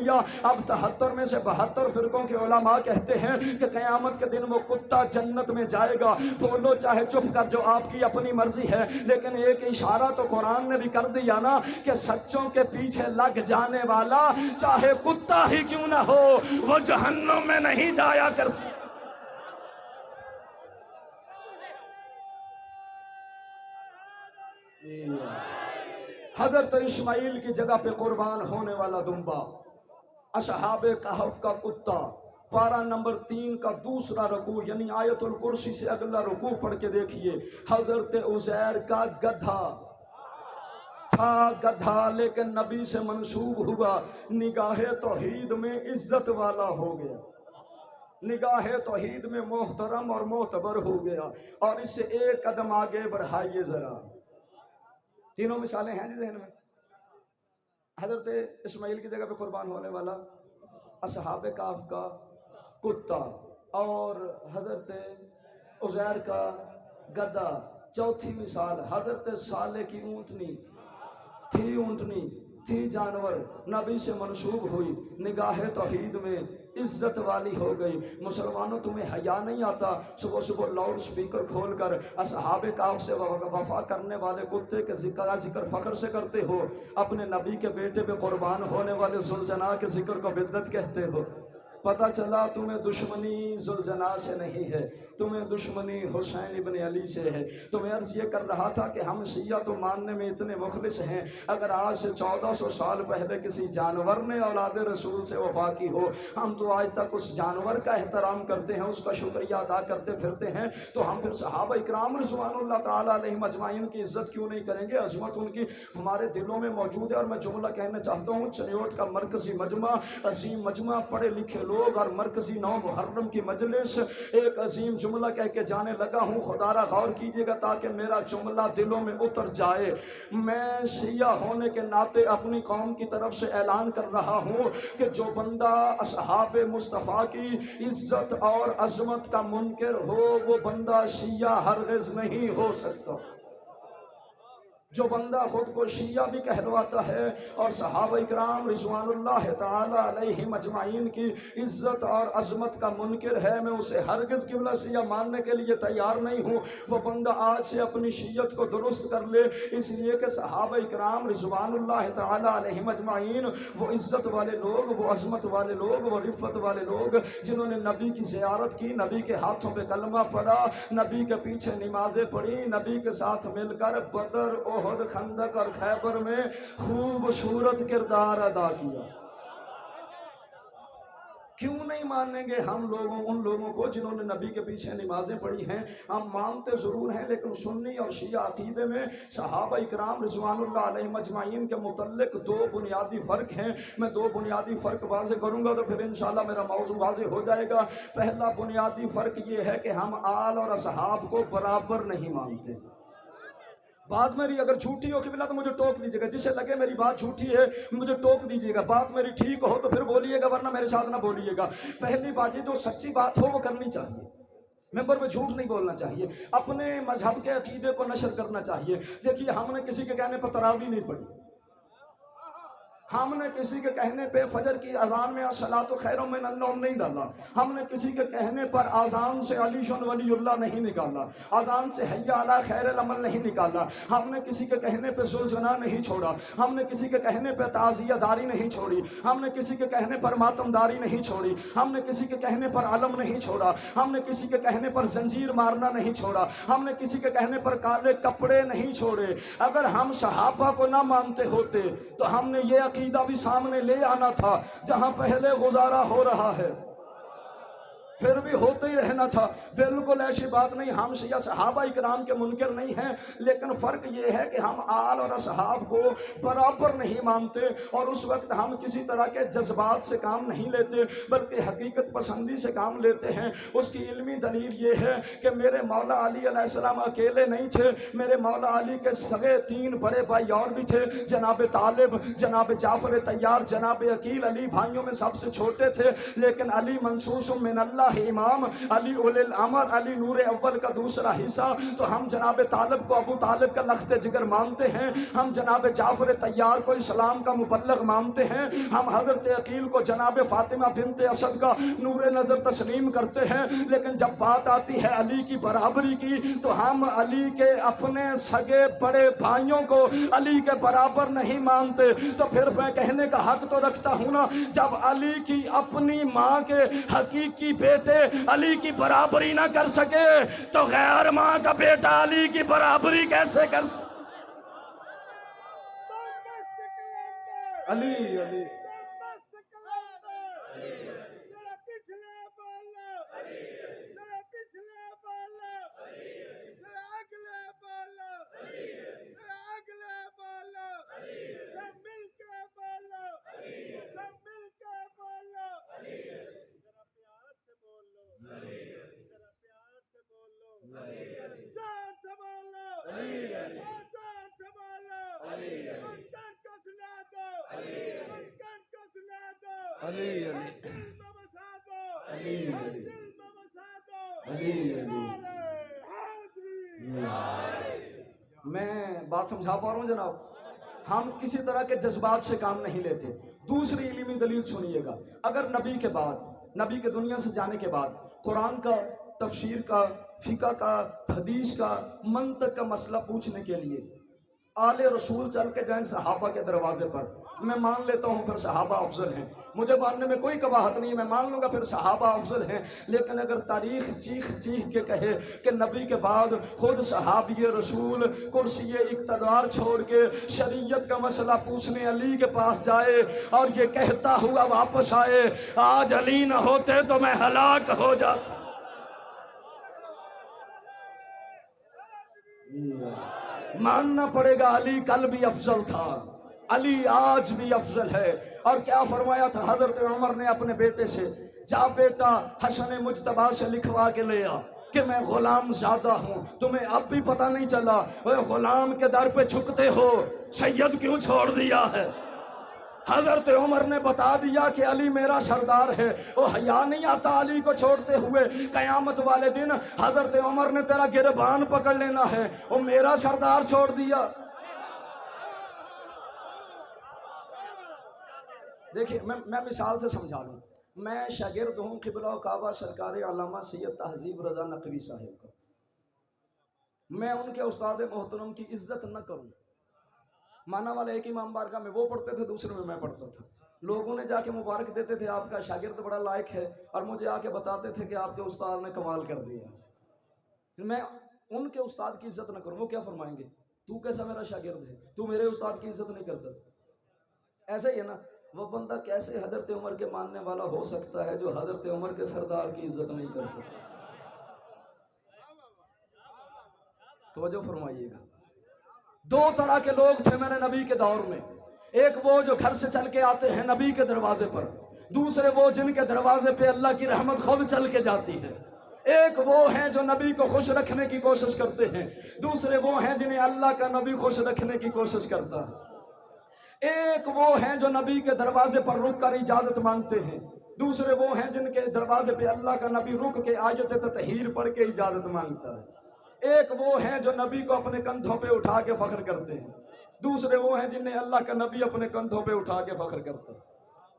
لیا. اب 73 میں سے 72 فرقوں کے علماء کہتے ہیں کہ قیامت کے دن وہ کتا جنت میں جائے گا. بولو چاہے چپ کر جو آپ کی اپنی مرضی ہے، لیکن ایک اشارہ تو قرآن نے بھی کر دیا نا کہ سچوں کے پیچھے لگ جانے والا چاہے کتا ہی کیوں نہ ہو وہ جہنم میں نہیں جایا کرتا. حضرت اسماعیل کی جگہ پہ قربان ہونے والا دمبا، اصحاب کہف کا کتا. پارہ نمبر 3 کا دوسرا رکوع یعنی آیت الکرسی سے اگلا رکوع پڑھ کے دیکھیے. حضرت عزیر کا گدھا تھا، گدھا لیکن نبی سے منسوب ہوا، نگاہ توحید میں عزت والا ہو گیا، نگاہ توحید میں محترم اور معتبر ہو گیا. اور اس سے ایک قدم آگے بڑھائیے ذرا. تینوں مثالیں ہیں جی ذہن میں. حضرت اسماعیل کی جگہ پہ قربان ہونے والا، اصحاب کہف کا کتا، اور حضرت عزیر کا گدھا. چوتھی مثال حضرت صالح کی اونٹنی تھی، اونٹنی تھی جانور، نبی سے منسوب ہوئی، نگاہ توحید میں عزت والی ہو گئی. مسلمانوں تمہیں حیا نہیں آتا صبح صبح لاؤڈ سپیکر کھول کر اصحاب کہف سے وفا کرنے والے کتے کے ذکر فخر سے کرتے ہو، اپنے نبی کے بیٹے پہ قربان ہونے والے ذوالجناح کے ذکر کو بدعت کہتے ہو. پتہ چلا تمہیں دشمنی ذوالجناح سے نہیں ہے، تمہیں دشمنی حسین ابن علی سے ہے. تو میں عرض یہ کر رہا تھا کہ ہم شیعہ تو ماننے میں اتنے مخلص ہیں، اگر آج سے 1400 سال پہلے کسی جانور نے اولاد رسول سے وفا کی ہو، ہم تو آج تک اس جانور کا احترام کرتے ہیں، اس کا شکریہ ادا کرتے پھرتے ہیں. تو ہم پھر صحابہ اکرام رضوان اللہ تعالیٰ علیہم اجمعین کی عزت کیوں نہیں کریں گے؟ عظمت ان کی ہمارے دلوں میں موجود ہے. اور میں جملہ کہنا چاہتا ہوں، چنیوٹ کا مرکزی مجمع، عظیم مجمع، پڑھے لکھے لوگ اور مرکزی 9 محرم کی مجلس، ایک عظیم جملہ کہہ کے جانے لگا ہوں. خدا را غور کیجئے گا تاکہ میرا جملہ دلوں میں اتر جائے. میں شیعہ ہونے کے ناطے اپنی قوم کی طرف سے اعلان کر رہا ہوں کہ جو بندہ اصحاب مصطفیٰ کی عزت اور عظمت کا منکر ہو وہ بندہ شیعہ ہرگز نہیں ہو سکتا. جو بندہ خود کو شیعہ بھی کہلواتا ہے اور صحابہ اکرام رضوان اللہ تعالی علیہم اجمعین کی عزت اور عظمت کا منکر ہے، میں اسے ہرگز قبلہ شیعہ ماننے کے لیے تیار نہیں ہوں. وہ بندہ آج سے اپنی شیعت کو درست کر لے، اس لیے کہ صحابہ اکرام رضوان اللہ تعالی علیہم اجمعین وہ عزت والے لوگ، وہ عظمت والے لوگ، وہ رفت والے لوگ جنہوں نے نبی کی زیارت کی، نبی کے ہاتھوں پہ کلمہ پڑھا، نبی کے پیچھے نمازیں پڑھی، نبی کے ساتھ مل کر بدر، احد، خندق اور خیبر میں خوبصورت کردار ادا کیا. کیوں نہیں مانیں گے ہم ان لوگوں کو جنہوں نے نبی کے پیچھے نمازیں پڑھی ہیں؟ ہم مانتے ضرور ہیں لیکن سنی اور شیعہ عقیدے میں صحابہ اکرام رضوان اللہ علیہم اجمعین کے متعلق 2 بنیادی فرق ہیں. میں 2 بنیادی فرق واضح کروں گا تو پھر انشاءاللہ میرا موضوع واضح ہو جائے گا. پہلا بنیادی فرق یہ ہے کہ ہم آل اور اصحاب کو برابر نہیں مانتے. بات میری اگر جھوٹی ہو قبلہ تو مجھے ٹوک دیجیے گا، جسے لگے میری بات جھوٹی ہے مجھے ٹوک دیجیے گا. بات میری ٹھیک ہو تو پھر بولیے گا، ورنہ میرے ساتھ نہ بولیے گا. پہلی بات یہ جو سچی بات ہو وہ کرنی چاہیے، ممبر پہ جھوٹ نہیں بولنا چاہیے، اپنے مذہب کے عقیدے کو نشر کرنا چاہیے. دیکھیے ہم نے کسی کے کہنے پر تراویح نہیں پڑھی، ہم نے کسی کے کہنے پہ فجر کی اذان میں الصلاۃ خیر من النوم نہیں ڈالا، ہم نے کسی کے کہنے پر اذان سے علی شان ولی اللہ نہیں نکالا، اذان سے حی علی خیر العمل نہیں نکالا، ہم نے کسی کے کہنے پہ ذوالجناح نہیں چھوڑا، ہم نے کسی کے کہنے پہ تعزیہ داری نہیں چھوڑی، ہم نے کسی کے کہنے پر ماتم داری نہیں چھوڑی، ہم نے کسی کے کہنے پر علم نہیں چھوڑا، ہم نے کسی کے کہنے پر زنجیر مارنا نہیں چھوڑا، ہم نے کسی کے کہنے پر کالے کپڑے نہیں چھوڑے. اگر ہم صحابہ کو نہ مانتے ہوتے تو ہم نے یہ عقیدہ بھی سامنے لے آنا تھا، جہاں پہلے گزارا ہو رہا ہے پھر بھی ہوتے ہی رہنا تھا. بالکل ایسی بات نہیں، ہم شیعہ صحابہ اکرام کے منکر نہیں ہیں، لیکن فرق یہ ہے کہ ہم آل اور اصحاب کو برابر نہیں مانتے. اور اس وقت ہم کسی طرح کے جذبات سے کام نہیں لیتے بلکہ حقیقت پسندی سے کام لیتے ہیں. اس کی علمی دلیل یہ ہے کہ میرے مولا علی علیہ السلام اکیلے نہیں تھے، میرے مولا علی کے سگے 3 بڑے بھائی اور بھی تھے، جناب طالب، جناب جعفر طیار، جناب عقیل. علی بھائیوں میں سب سے چھوٹے تھے لیکن علی منصوص من اللہ اللہ امام، علی اولی الامر، علی نور اول کا دوسرا حصہ، تو ہم جناب طالب کو ابو طالب کا لخت جگر مانتے ہیں، ہم جناب جعفر طیار کو اسلام کا مبلغ مانتے ہیں، ہم حضرت عقیل کو جناب فاطمہ بنت اسد کا نور نظر تسلیم کرتے ہیں، لیکن جب بات آتی ہے علی کی برابری کی تو ہم علی کے اپنے سگے بڑے بھائیوں کو علی کے برابر نہیں مانتے۔ تو پھر میں کہنے کا حق تو رکھتا ہوں نا، جب علی کی اپنی ماں کے حقیقی بیٹے علی کی برابری نہ کر سکے تو غیر ماں کا بیٹا علی کی برابری کیسے کر سکے؟ علی علی میں بات سمجھا پا رہا ہوں جناب؟ ہم کسی طرح کے جذبات سے کام نہیں لیتے۔ دوسری علمی دلیل سنیے گا، اگر نبی کے بعد، نبی کے دنیا سے جانے کے بعد قرآن کا، تفسیر کا، فقہ کا، حدیث کا، منطق کا مسئلہ پوچھنے کے لیے آل رسول چل کے جائیں صحابہ کے دروازے پر، میں مان لیتا ہوں پھر صحابہ افضل ہیں، مجھے ماننے میں کوئی قباحت نہیں، میں مان لوں گا پھر صحابہ افضل ہیں۔ لیکن اگر تاریخ چیخ چیخ کے کہے کہ نبی کے بعد خود صحابی رسول کرسی اقتدار چھوڑ کے شریعت کا مسئلہ پوچھنے علی کے پاس جائے اور یہ کہتا ہوا واپس آئے آج علی نہ ہوتے تو میں ہلاک ہو جاتا، ماننا پڑے گا علی کل بھی افضل تھا، علی آج بھی افضل ہے۔ اور کیا فرمایا تھا حضرت عمر نے اپنے بیٹے سے، جا بیٹا حسن مجتبیٰ سے لکھوا کے لے آ کہ میں غلام زیادہ ہوں، تمہیں اب بھی پتہ نہیں چلا وہ غلام کے در پہ جھکتے ہو، سید کیوں چھوڑ دیا ہے؟ حضرت عمر نے بتا دیا کہ علی میرا سردار ہے، وہ حیا نہیں آتا علی کو چھوڑتے ہوئے؟ قیامت والے دن حضرت عمر نے تیرا گربان پکڑ لینا ہے، وہ میرا سردار چھوڑ دیا۔ دیکھیے میں مثال سے سمجھا لوں، میں شاگرد ہوں قبلہ کعبہ سرکار علامہ سید تہذیب رضا نقوی صاحب کا، میں ان کے استاد محترم کی عزت نہ کروں، مانا والے ایک امام بارگاہ میں وہ پڑھتے تھے، دوسرے میں پڑھتا تھا، لوگوں نے جا کے مبارک دیتے تھے آپ کا شاگرد بڑا لائق ہے، اور مجھے آ کے بتاتے تھے کہ آپ کے استاد نے کمال کر دیا۔ میں ان کے استاد کی عزت نہ کروں، وہ کیا فرمائیں گے؟ تو کیسا میرا شاگرد ہے، تو میرے استاد کی عزت نہیں کرتا؟ ایسا ہی ہے نا، وہ بندہ کیسے حضرت عمر کے ماننے والا ہو سکتا ہے جو حضرت عمر کے سردار کی عزت نہیں کرتا؟ توجہ فرمائیے گا۔ دو طرح کے لوگ تھے میرے نبی کے دور میں، ایک وہ جو گھر سے چل کے آتے ہیں نبی کے دروازے پر، دوسرے وہ جن کے دروازے پہ اللہ کی رحمت خود چل کے جاتی ہے۔ ایک وہ ہیں جو نبی کو خوش رکھنے کی کوشش کرتے ہیں، دوسرے وہ ہیں جنہیں اللہ کا نبی خوش رکھنے کی کوشش کرتا ہے۔ ایک وہ ہیں جو نبی کے دروازے پر رک کر اجازت مانگتے ہیں، دوسرے وہ ہیں جن کے دروازے پہ اللہ کا نبی رک کے آیت تطہیر پڑھ کے اجازت مانگتا ہے۔ ایک وہ ہیں جو نبی کو اپنے کندھوں پہ اٹھا کے فخر کرتے ہیں، دوسرے وہ ہیں جنہیں اللہ کا نبی اپنے کندھوں پہ اٹھا کے فخر کرتا ہے۔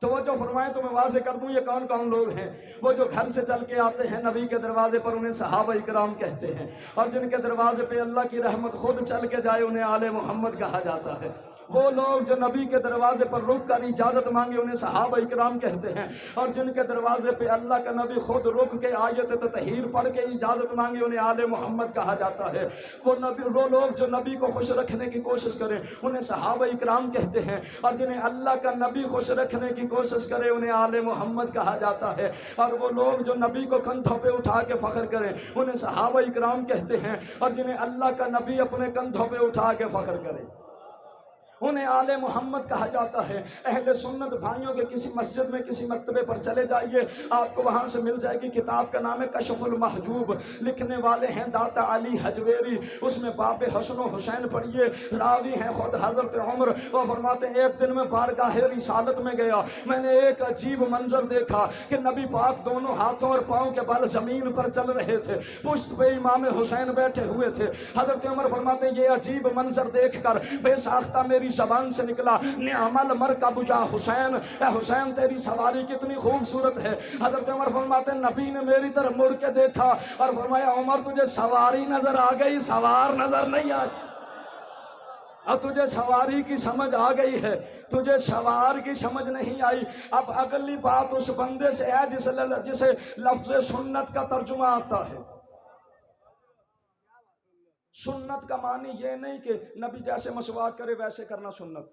توجہ فرمائیں تو میں واضح کر دوں یہ کون کون لوگ ہیں۔ وہ جو گھر سے چل کے آتے ہیں نبی کے دروازے پر انہیں صحابہ اکرام کہتے ہیں، اور جن کے دروازے پہ اللہ کی رحمت خود چل کے جائے انہیں آل محمد کہا جاتا ہے۔ وہ لوگ جو نبی کے دروازے پر رک کر اجازت مانگے انہیں صحابہ اکرام کہتے ہیں، اور جن کے دروازے پہ اللہ کا نبی خود رک کے آیت تطہیر پڑھ کے اجازت مانگے انہیں آل محمد کہا جاتا ہے۔ وہ لوگ جو نبی کو خوش رکھنے کی کوشش کریں انہیں صحابہ اکرام کہتے ہیں، اور جنہیں اللہ کا نبی خوش رکھنے کی کوشش کرے انہیں آل محمد کہا جاتا ہے۔ اور وہ لوگ جو نبی کو کندھوں پہ اٹھا کے فخر کریں انہیں صحابہ اکرام کہتے ہیں، اور جنہیں اللہ کا نبی اپنے کندھوں پہ اٹھا کے فخر کرے انہیں آل محمد کہا جاتا ہے۔ اہل سنت بھائیوں کے کسی مسجد میں کسی مکتبے پر چلے جائیے، آپ کو وہاں سے مل جائے گی کتاب کا نام ہے کشف المحجوب، لکھنے والے ہیں داتا علی حجویری، اس میں باب حسن و حسین پڑھیے، راوی ہیں خود حضرت عمر، وہ فرماتے ہیں ایک دن میں بارگاہ رسالت میں گیا، میں نے ایک عجیب منظر دیکھا کہ نبی پاک دونوں ہاتھوں اور پاؤں کے بل زمین پر چل رہے تھے، پشت پہ امام حسین بیٹھے ہوئے تھے۔ حضرت عمر فرماتے ہیں یہ عجیب منظر دیکھ کر بے ساختہ میری زبان سے نکلا نعم المرکب یا حسین، اے حسین تیری سواری کتنی خوبصورت ہے۔ حضرت عمر فرماتے ہیں نبی نے میری طرف مڑ کے دیکھا اور فرمایا عمر تجھے سواری نظر آ گئی، سوار نظر نہیں آئی، اب تجھے سواری کی سمجھ آ گئی ہے، تجھے سوار کی سمجھ نہیں آئی۔ اب اگلی بات اس بندے سے ہے جسے لفظ سنت کا ترجمہ آتا ہے۔ سنت کا معنی یہ نہیں کہ نبی جیسے مسواک کرے ویسے کرنا سنت،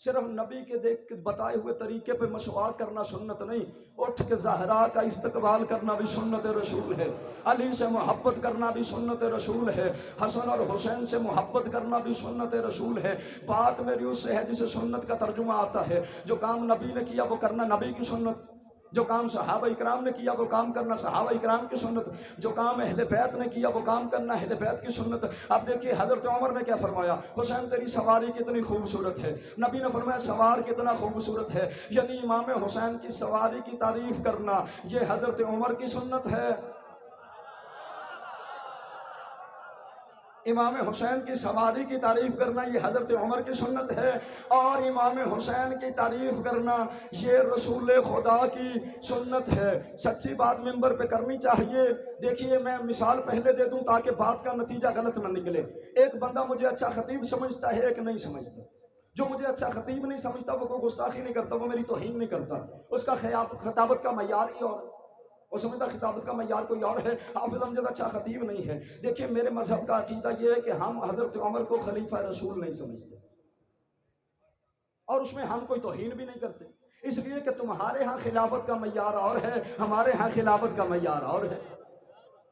صرف نبی کے دیکھ کے بتائے ہوئے طریقے پہ مسواک کرنا سنت نہیں، اٹھ کے زہرا کا استقبال کرنا بھی سنت رسول ہے، علی سے محبت کرنا بھی سنت رسول ہے، حسن اور حسین سے محبت کرنا بھی سنت رسول ہے۔ بات میری اس سے ہے جسے سنت کا ترجمہ آتا ہے، جو کام نبی نے کیا وہ کرنا نبی کی سنت، جو کام صحابہ اکرام نے کیا وہ کام کرنا صحابہ اکرام کی سنت، جو کام اہل بیت نے کیا وہ کام کرنا اہل بیت کی سنت۔ اب دیکھیے حضرت عمر نے کیا فرمایا، حسین تیری سواری کتنی خوبصورت ہے، نبی نے فرمایا سوار کتنا خوبصورت ہے، یعنی امام حسین کی سواری کی تعریف کرنا یہ حضرت عمر کی سنت ہے۔ امام حسین کی سواری کی تعریف کرنا یہ حضرت عمر کی سنت ہے، اور امام حسین کی تعریف کرنا یہ رسول خدا کی سنت ہے۔ سچی بات منبر پہ کرنی چاہیے۔ دیکھیے میں مثال پہلے دے دوں تاکہ بات کا نتیجہ غلط نہ نکلے۔ ایک بندہ مجھے اچھا خطیب سمجھتا ہے، ایک نہیں سمجھتا۔ جو مجھے اچھا خطیب نہیں سمجھتا وہ کوئی گستاخی نہیں کرتا، وہ میری توہین نہیں کرتا، اس کا خطابت کا معیار ہی اور وہ سمجھتا خطابت کا معیار کوئی اور ہے۔ حافظ امجد اچھا خطیب نہیں ہے۔ دیکھیں میرے مذہب کا عقیدہ یہ ہے کہ ہم حضرت عمر کو خلیفہ رسول نہیں سمجھتے، اور اس میں ہم کوئی توہین بھی نہیں کرتے، اس لیے کہ تمہارے ہاں خلافت کا معیار اور ہے، ہمارے ہاں خلافت کا معیار اور ہے۔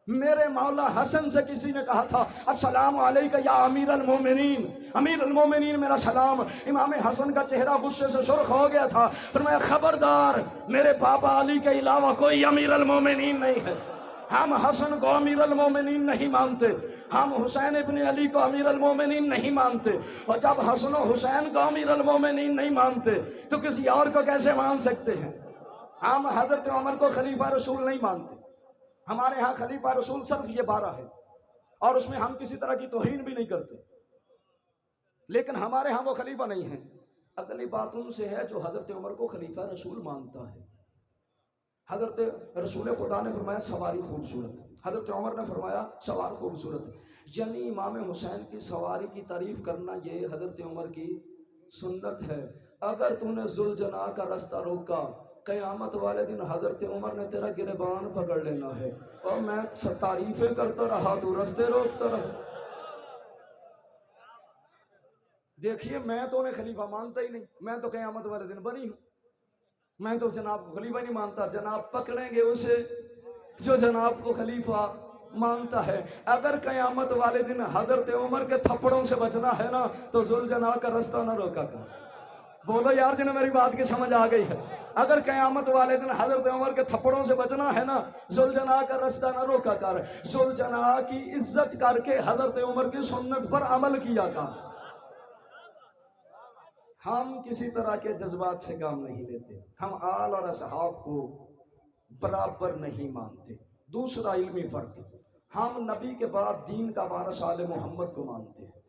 میرے مولا حسن سے کسی نے کہا تھا السلام علیکہ یا امیر المومنین، امیر المومنین میرا سلام۔ امام حسن کا چہرہ غصے سے سرخ ہو گیا تھا، فرمایا خبردار میرے پاپا علی کے علاوہ کوئی امیر المومنین نہیں ہے، ہم حسن کو امیر المومنین نہیں مانتے، ہم حسین ابن علی کو امیر المومنین نہیں مانتے، اور جب حسن و حسین کو امیر المومنین نہیں مانتے تو کسی اور کو کیسے مان سکتے ہیں؟ ہم حضرت عمر کو خلیفہ رسول نہیں مانتے، ہمارے ہاں خلیفہ رسول صرف یہ 12 ہے، اور اس میں ہم کسی طرح کی توہین بھی نہیں کرتے، لیکن ہمارے ہاں وہ خلیفہ نہیں ہیں۔ اگلی بات ان سے ہے جو حضرت عمر کو خلیفہ رسول مانتا ہے۔ حضرت رسول خدا نے فرمایا سواری خوبصورت، حضرت عمر نے فرمایا سوار خوبصورت، یعنی امام حسین کی سواری کی تعریف کرنا یہ حضرت عمر کی سنت ہے۔ اگر تو نے ذوالجناح کا رستہ روکا، قیامت والے دن حضرت عمر نے تیرا گریبان پکڑ لینا ہے، اور میں تعریفیں کرتا رہا تو رستے روکتا رہا۔ دیکھیے میں تو انہیں خلیفہ مانتا ہی نہیں، میں تو قیامت والے دن بری ہوں، میں تو جناب کو خلیفہ نہیں مانتا، جناب پکڑیں گے اسے جو جناب کو خلیفہ مانتا ہے۔ اگر قیامت والے دن حضرت عمر کے تھپڑوں سے بچنا ہے نا تو ذوالجناح کا رستہ نہ روکا کر۔ بولو یار جنہیں میری بات کی سمجھ آ گئی ہے، اگر قیامت والے دن حضرت عمر کے تھپڑوں سے بچنا ہے نا ذوالجناح کا رستہ نہ روکا کر، ذوالجناح کی عزت کر کے حضرت عمر کی سنت پر عمل کیا کر۔ ہم کسی طرح کے جذبات سے کام نہیں لیتے، ہم آل اور اصحاب کو برابر نہیں مانتے۔ دوسرا علمی فرق، ہم نبی کے بعد دین کا وارث آل محمد کو مانتے ہیں،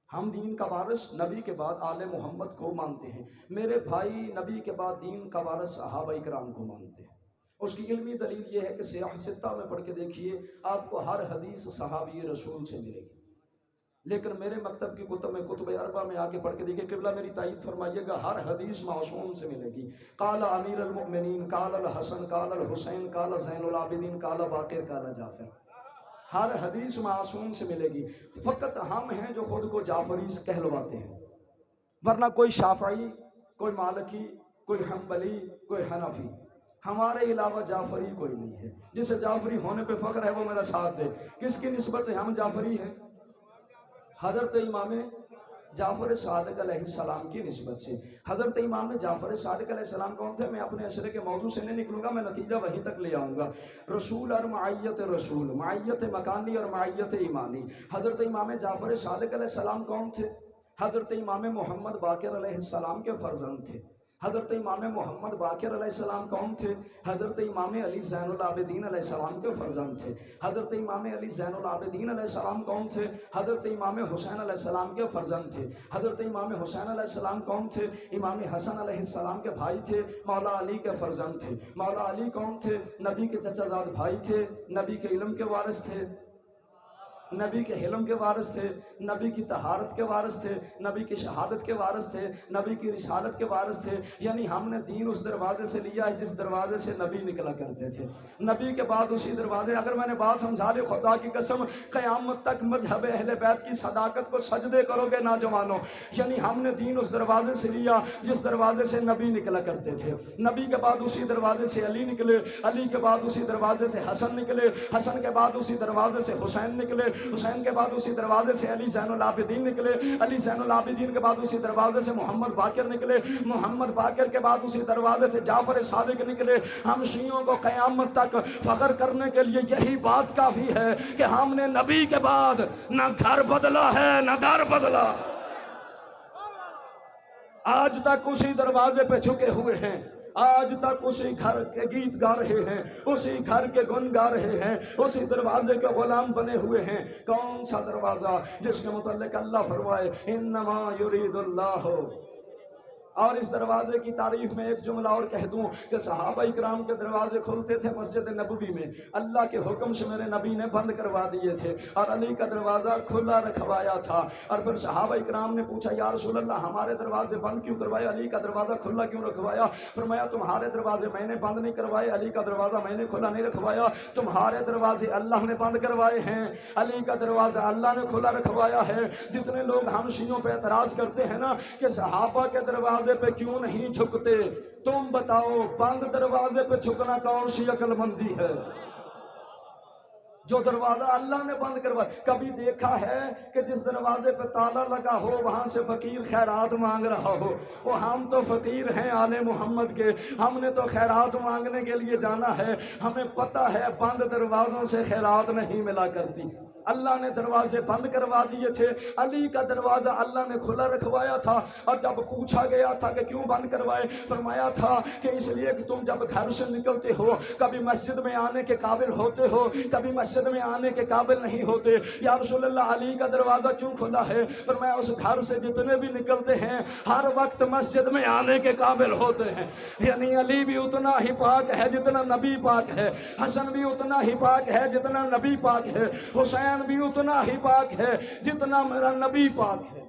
ہم دین کا وارث نبی کے بعد آل محمد کو مانتے ہیں۔ میرے بھائی نبی کے بعد دین کا وارث صحابہ اکرام کو مانتے ہیں۔ اس کی علمی دلیل یہ ہے کہ سیاح ستہ میں پڑھ کے دیکھیے، آپ کو ہر حدیث صحابی رسول سے ملے گی، لیکن میرے مکتب کی کتب میں کتب اربع میں آ کے پڑھ کے دیکھیے، قبلہ میری تائید فرمائیے گا، ہر حدیث معصوم سے ملے گی۔ قال امیر المؤمنین، قال الحسن، قال الحسین، قال زین العابدین، قال باقر، قال جعفر، ہر حدیث معصوم سے ملے گی۔ فقط ہم ہیں جو خود کو جعفری کہلواتے ہیں، ورنہ کوئی شافعی، کوئی مالکی، کوئی حنبلی، کوئی حنفی، ہمارے علاوہ جعفری کوئی نہیں ہے۔ جسے جعفری ہونے پہ فخر ہے وہ میرا ساتھ دے۔ کس کی نسبت سے ہم جعفری ہیں؟ حضرت امام جعفر صادق علیہ السلام کی نسبت سے۔ حضرت امام جعفر صادق علیہ السلام کون تھے؟ میں اپنے اشرے کے موضوع سے نہیں نکلوں گا، میں نتیجہ وہیں تک لے آؤں گا۔ رسول اور معیت رسول، معیت مکانی اور معیت ایمانی۔ حضرت امام جعفر صادق علیہ السلام کون تھے؟ حضرت امام محمد باقر علیہ السلام کے فرزند تھے۔ حضرت امام محمد باقر علیہ السلام کون تھے؟ حضرت امام علی زین العابدین علیہ السلام کے فرزند تھے۔ حضرت امام علی زین العابدین علیہ السلام کون تھے؟ حضرت امام حسین علیہ السلام کے فرزند تھے۔ حضرت امام حسین علیہ السلام کون تھے؟ امام حسن علیہ السلام کے بھائی تھے، مولا علی کے فرزند تھے۔ مولا علی کون تھے؟ نبی کے چچا زاد بھائی تھے، نبی کے علم کے وارث تھے، نبی کے حلم کے وارث تھے، نبی کی طہارت کے وارث تھے، نبی کی شہادت کے وارث تھے، نبی کی رسالت کے وارث تھے۔ یعنی ہم نے دین اس دروازے سے لیا ہے جس دروازے سے نبی نکلا کرتے تھے، نبی کے بعد اسی دروازے۔ اگر میں نے بات سمجھا لی، خدا کی قسم قیامت تک مذہب اہل بیت کی صداقت کو سجدے کرو گے نوجوانوں۔ یعنی ہم نے دین اس دروازے سے لیا جس دروازے سے نبی نکلا کرتے تھے، نبی کے بعد اسی دروازے سے علی نکلے، علی کے بعد اسی دروازے سے حسن نکلے، حسن کے بعد اسی دروازے سے حسین نکلے، حسین کے بعد اسی دروازے سے علی زین العابدین نکلے، علی زین العابدین کے بعد اسی دروازے سے محمد باقر نکلے، محمد باقر کے بعد اسی دروازے سے جعفر صادق نکلے۔ ہم شیعوں کو قیامت تک فخر کرنے کے لیے یہی بات کافی ہے کہ ہم نے نبی کے بعد نہ گھر بدلا ہے نہ در بدلا، آج تک اسی دروازے پہ جھکے ہوئے ہیں، آج تک اسی گھر کے گیت گا رہے ہیں، اسی گھر کے گن گا رہے ہیں، اسی دروازے کے غلام بنے ہوئے ہیں۔ کون سا دروازہ جس کے متعلق اللہ فرمائے انما یرید اللہ، اور اس دروازے کی تعریف میں ایک جملہ اور کہہ دوں کہ صحابہ اکرام کے دروازے کھلتے تھے مسجد نبوی میں، اللہ کے حکم سے میرے نبی نے بند کروا دیے تھے اور علی کا دروازہ کھلا رکھوایا تھا۔ اور پھر صحابہ اکرام نے پوچھا یا رسول اللہ ہمارے دروازے بند کیوں کروائے، علی کا دروازہ کھلا کیوں رکھوایا؟ فرمایا تمہارے دروازے میں نے بند نہیں کروائے، علی کا دروازہ میں نے کھلا نہیں رکھوایا، تمہارے دروازے اللہ نے بند کروائے ہیں، علی کا دروازہ اللہ نے کھلا رکھوایا ہے۔ جتنے لوگ ہم شیعوں پہ اعتراض کرتے ہیں نا کہ صحابہ کے دروازے پہ کیوں نہیں جھکتے، تم بتاؤ بند دروازے پہ جھکنا کون سی عقل مندی ہے؟ جو دروازہ اللہ نے بند کروایا، کبھی دیکھا ہے کہ جس دروازے پہ تالا لگا ہو وہاں سے فقیر خیرات مانگ رہا ہو؟ وہ ہم تو فقیر ہیں آل محمد کے، ہم نے تو خیرات مانگنے کے لیے جانا ہے، ہمیں پتہ ہے بند دروازوں سے خیرات نہیں ملا کرتی۔ اللہ نے دروازے بند کروا دیے تھے، علی کا دروازہ اللہ نے کھلا رکھوایا تھا۔ اور جب پوچھا گیا تھا کہ کیوں بند کروائے، فرمایا تھا کہ اس لیے کہ تم جب گھر سے نکلتے ہو کبھی مسجد میں آنے کے قابل ہوتے ہو، کبھی مسجد میں آنے کے قابل نہیں ہوتے۔ یا رسول اللہ علی کا دروازہ کیوں کھلا ہے؟ فرمایا اس گھر سے جتنے بھی نکلتے ہیں ہر وقت مسجد میں آنے کے قابل ہوتے ہیں۔ یعنی علی بھی اتنا ہی پاک ہے جتنا نبی پاک ہے، حسن بھی اتنا ہی پاک ہے جتنا نبی پاک ہے، حسین بھی اتنا ہی پاک ہے جتنا میرا نبی پاک ہے۔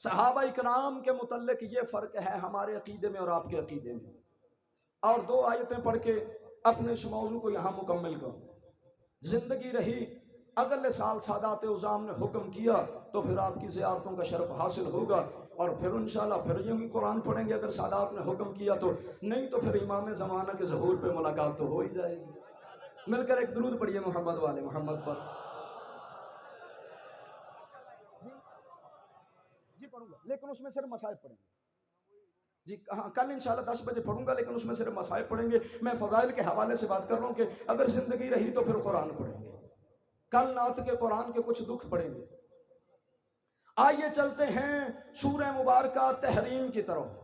صحابہ اکرام کے متعلق یہ فرق ہے ہمارے عقیدے میں اور آپ کے عقیدے میں۔ اور دو آیتیں پڑھ کے اپنے اس موضوع کو یہاں مکمل کروں۔ زندگی رہی اگلے سال سادات عظام نے حکم کیا تو پھر آپ کی زیارتوں کا شرف حاصل ہوگا، اور پھر انشاءاللہ پھر یوں ہی قرآن پڑھیں گے اگر سادات نے حکم کیا تو، نہیں تو پھر امام زمانہ کے ظہور پہ ملاقات تو ہو ہی جائے گی۔ مل کر ایک درود پڑھیے محمد والے محمد پر۔ جی پڑھوں گا لیکن اس میں صرف مصائب پڑھیں گے۔ جی ہاں کل انشاءاللہ 10 بجے پڑھوں گا لیکن اس میں صرف مصائب پڑھیں گے۔ میں فضائل کے حوالے سے بات کر رہا ہوں کہ اگر زندگی رہی تو پھر قرآن پڑھیں گے، کل نعت کے قرآن کے کچھ دکھ پڑھیں گے۔ آئیے چلتے ہیں سورہ مبارکہ تحریم کی طرف۔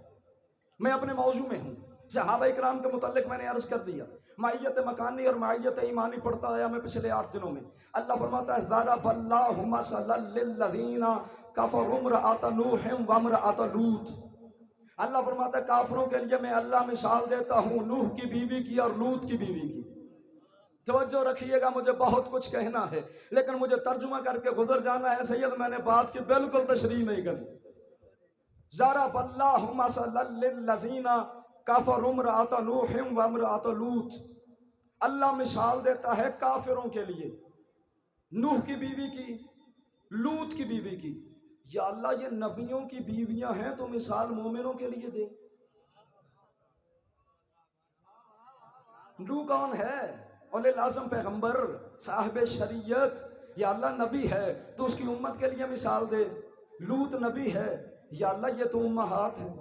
میں اپنے موضوع میں ہوں۔ صحابہ اکرام کے متعلق میں نے عرض کر دیا، معیت مکانی اور معیت ایمانی پڑھتا آیا میں پچھلے 8 دنوں میں۔ اللہ فرماتا ہے ضرب اللہ مثلا للذین کفروا امرأۃ نوح وامرأۃ لوط۔ اللہ فرماتا ہے کافروں کے لیے میں اللہ مثال دیتا ہوں نوح کی بیوی کی اور لوط کی بیوی کی۔ توجہ رکھیے گا، مجھے بہت کچھ کہنا ہے لیکن مجھے ترجمہ کر کے گزر جانا ہے سید، میں نے بات کی بالکل تشریح نہیں کرنی۔ ضرب اللہ مثلا للذین کفروا امرأۃ نوح وامرأۃ لوط۔ اللہ مثال دیتا ہے کافروں کے لیے نوح کی بیوی کی، لوط کی بیوی کی۔ یا اللہ یہ نبیوں کی بیویاں ہیں تو مثال مومنوں کے لیے دے۔ نوح کون ہے؟ اولی العزم پیغمبر، صاحب شریعت، یا اللہ نبی ہے تو اس کی امت کے لیے مثال دے. لوط نبی ہے، یا اللہ یہ تو امہات ہیں.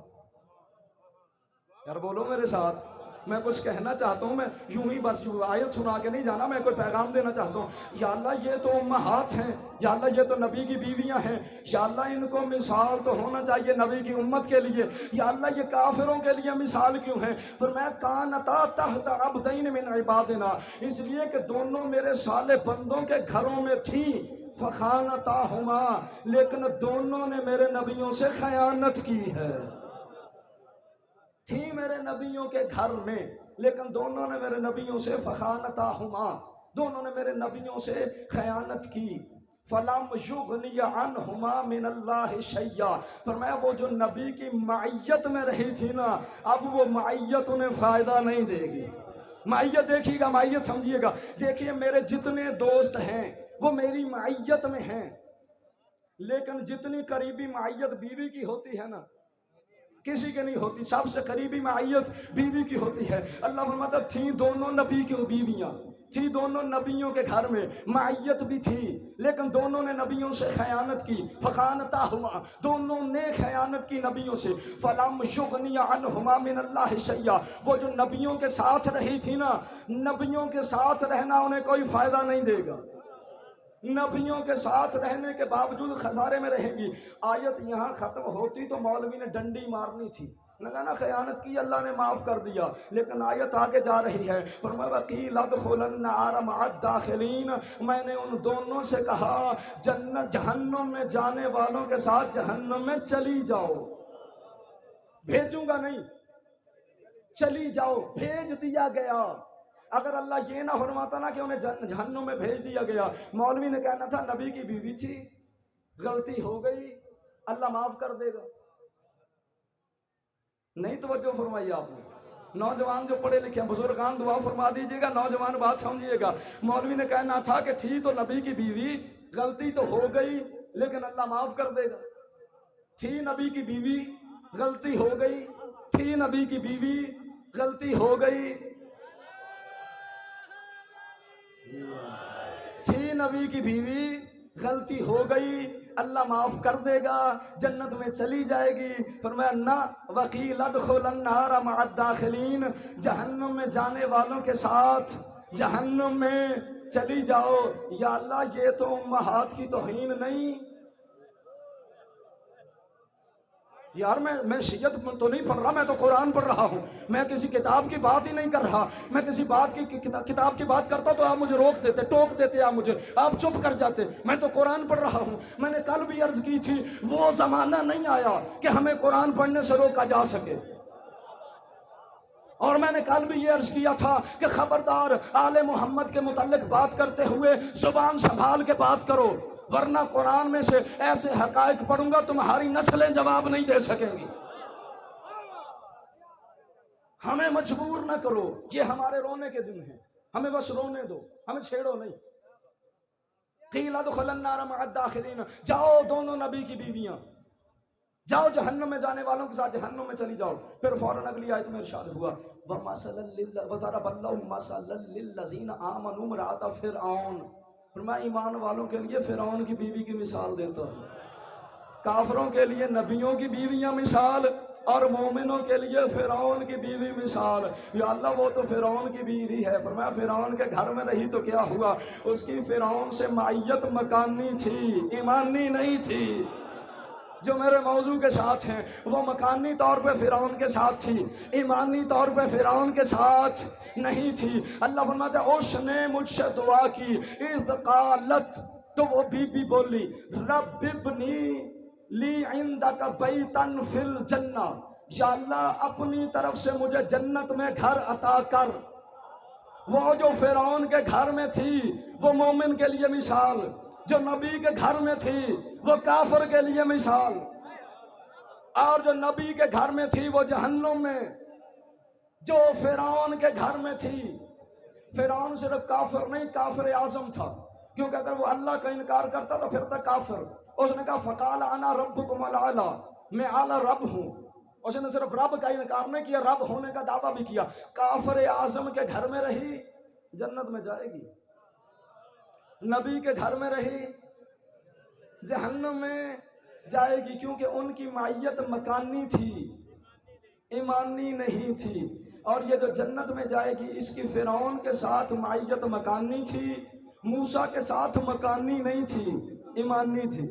یار بولو میرے ساتھ، میں کچھ کہنا چاہتا ہوں، میں یوں ہی بس یوں آیت سنا کے نہیں جانا، میں کوئی پیغام دینا چاہتا ہوں. یا اللہ یہ تو امہات ہیں، یا اللہ یہ تو نبی کی بیویاں ہیں، یا اللہ ان کو مثال تو ہونا چاہیے نبی کی امت کے لیے. یا اللہ یہ کافروں کے لیے مثال کیوں ہیں؟ فرمایا کانتا تحت عبدین من عبادنا، اس لیے کہ دونوں میرے صالح بندوں کے گھروں میں تھیں. فخانتاہما، لیکن دونوں نے میرے نبیوں سے خیانت کی ہے. تھی میرے نبیوں کے گھر میں، لیکن دونوں نے میرے نبیوں سے فخانتاہما، دونوں نے میرے نبیوں سے خیانت کی. فلم یغنی عنہما من اللہ شیئا، فرمایا وہ جو نبی کی معیت میں رہی تھی نا، اب وہ معیت انہیں فائدہ نہیں دے گی. معیت دیکھیے گا، معیت سمجھیے گا. دیکھیے میرے جتنے دوست ہیں وہ میری معیت میں ہیں، لیکن جتنی قریبی معیت بیوی کی ہوتی ہے نا، کسی کے نہیں ہوتی. سب سے قریبی معیت بیوی کی ہوتی ہے. اللہ فرماتا تھی دونوں نبی کی بیویاں تھی، دونوں نبیوں کے گھر میں معیت بھی تھی، لیکن دونوں نے نبیوں سے خیانت کی. فخانتاہما، دونوں نے خیانت کی نبیوں سے. فلم یغنی عنہما من اللہ شیئا، وہ جو نبیوں کے ساتھ رہی تھی نا، نبیوں کے ساتھ رہنا انہیں کوئی فائدہ نہیں دے گا. نبیوں کے ساتھ رہنے کے باوجود خسارے میں رہیں گی. آیت یہاں ختم ہوتی تو مولوی نے ڈنڈی مارنی تھی، لگا نا خیانت کی اللہ نے معاف کر دیا، لیکن آیت آگے جا رہی ہے. فرمایا وقیل ادخلوا النار مع الداخلین، میں نے ان دونوں سے کہا جنت جہنم میں جانے والوں کے ساتھ جہنم میں چلی جاؤ. بھیجوں گا نہیں، چلی جاؤ، بھیج دیا گیا. اگر اللہ یہ نہ فرماتا نا کہ انہیں جہنم میں بھیج دیا گیا، مولوی نے کہنا تھا نبی کی بیوی تھی، غلطی ہو گئی، اللہ معاف کر دے گا. نہیں توجہ فرمائی آپ نے. نوجوان جو پڑھے لکھے ہیں بزرگان دعا فرما دیجئے گا، نوجوان بات سمجھیے گا. مولوی نے کہنا تھا کہ تھی تو نبی کی بیوی، غلطی تو ہو گئی لیکن اللہ معاف کر دے گا. تھی نبی کی بیوی، غلطی ہو گئی، تھی نبی کی بیوی، غلطی ہو گئی، تھی نبی کی بیوی، غلطی ہو گئی، اللہ معاف کر دے گا، جنت میں چلی جائے گی. فرمایا نہ، وقیل ادخلوا النار مع الداخلین، جہنم میں جانے والوں کے ساتھ جہنم میں چلی جاؤ. یا اللہ یہ تو امہات کی توہین نہیں. یار میں شیعت تو نہیں پڑھ رہا، میں تو قرآن پڑھ رہا ہوں. میں کسی کتاب کی بات ہی نہیں کر رہا. میں کسی بات کی کتاب کی بات کرتا تو آپ مجھے روک دیتے، ٹوک دیتے، آپ چپ کر جاتے. میں تو قرآن پڑھ رہا ہوں. میں نے کل بھی عرض کی تھی وہ زمانہ نہیں آیا کہ ہمیں قرآن پڑھنے سے روکا جا سکے. اور میں نے کل بھی یہ عرض کیا تھا کہ خبردار آل محمد کے متعلق بات کرتے ہوئے زبان سنبھال کے بات کرو، ورنہ قرآن میں سے ایسے حقائق پڑھوں گا تمہاری نسلیں جواب نہیں دے سکیں گی. ہمیں مجبور نہ کرو، یہ ہمارے رونے کے دن ہیں، ہمیں بس رونے دو، ہمیں چھیڑو نہیں. قیل ادخلوا النار مع الداخلین، جاؤ دونوں نبی کی بیویاں، جاؤ جہنم میں جانے والوں کے ساتھ جہنم میں چلی جاؤ. پھر فوراً اگلی آیت میں ارشاد ہوا وَضَرَبَ اللَّهُ مَثَلًا لِلَّذِينَ آمَنُوا امْرَأَتَ فِرْعَوْنَ، میں ایمان والوں کے لیے فرعون کی بیوی کی مثال دیتا ہوں. کافروں کے لیے نبیوں کی بیویاں مثال، اور مومنوں کے لیے فرعون کی بیوی مثال. یا اللہ وہ تو فرعون کی بیوی ہے. فرمایا فرعون کے گھر میں رہی تو کیا ہوا، اس کی فرعون سے معیت مکانی تھی، ایمانی نہیں تھی. جو میرے موضوع کے ساتھ ہیں وہ مکانی طور پہ فرعون کے ساتھ تھی، ایمانی طور پہ فرعون کے ساتھ نہیں تھی. اللہ فرماتا ہے اس نے مجھ سے دعا کی، اذ قالت، تو وہ بی بی بولی، رب ابنی لی عندک بیتن فی الجنہ، یا اللہ اپنی طرف سے مجھے جنت میں گھر عطا کر. وہ جو فرعون کے گھر میں تھی وہ مومن کے لیے مثال، جو نبی کے گھر میں تھی وہ کافر کے لیے مثال، اور جو نبی کے گھر میں تھی وہ جہنم میں. جو فرعون کے گھر میں تھی، فرعون صرف کافر نہیں، کافر اعظم تھا، کیونکہ اگر وہ اللہ کا انکار کرتا تو پھر تک کافر. اس نے کہا فقال انا ربکم الاعلی، میں اعلی رب ہوں. اس نے صرف رب کا انکار نہیں کیا، رب ہونے کا دعویٰ بھی کیا. کافر اعظم کے گھر میں رہی، جنت میں جائے گی. نبی کے گھر میں رہی جہنم میں جائے گی، کیونکہ ان کی معیت مکانی تھی، ایمانی نہیں تھی۔ اور یہ جو جنت میں جائے گی اس کی فرعون کے ساتھ معیت مکانی تھی، موسیٰ کے ساتھ مکانی نہیں تھی، ایمانی تھی،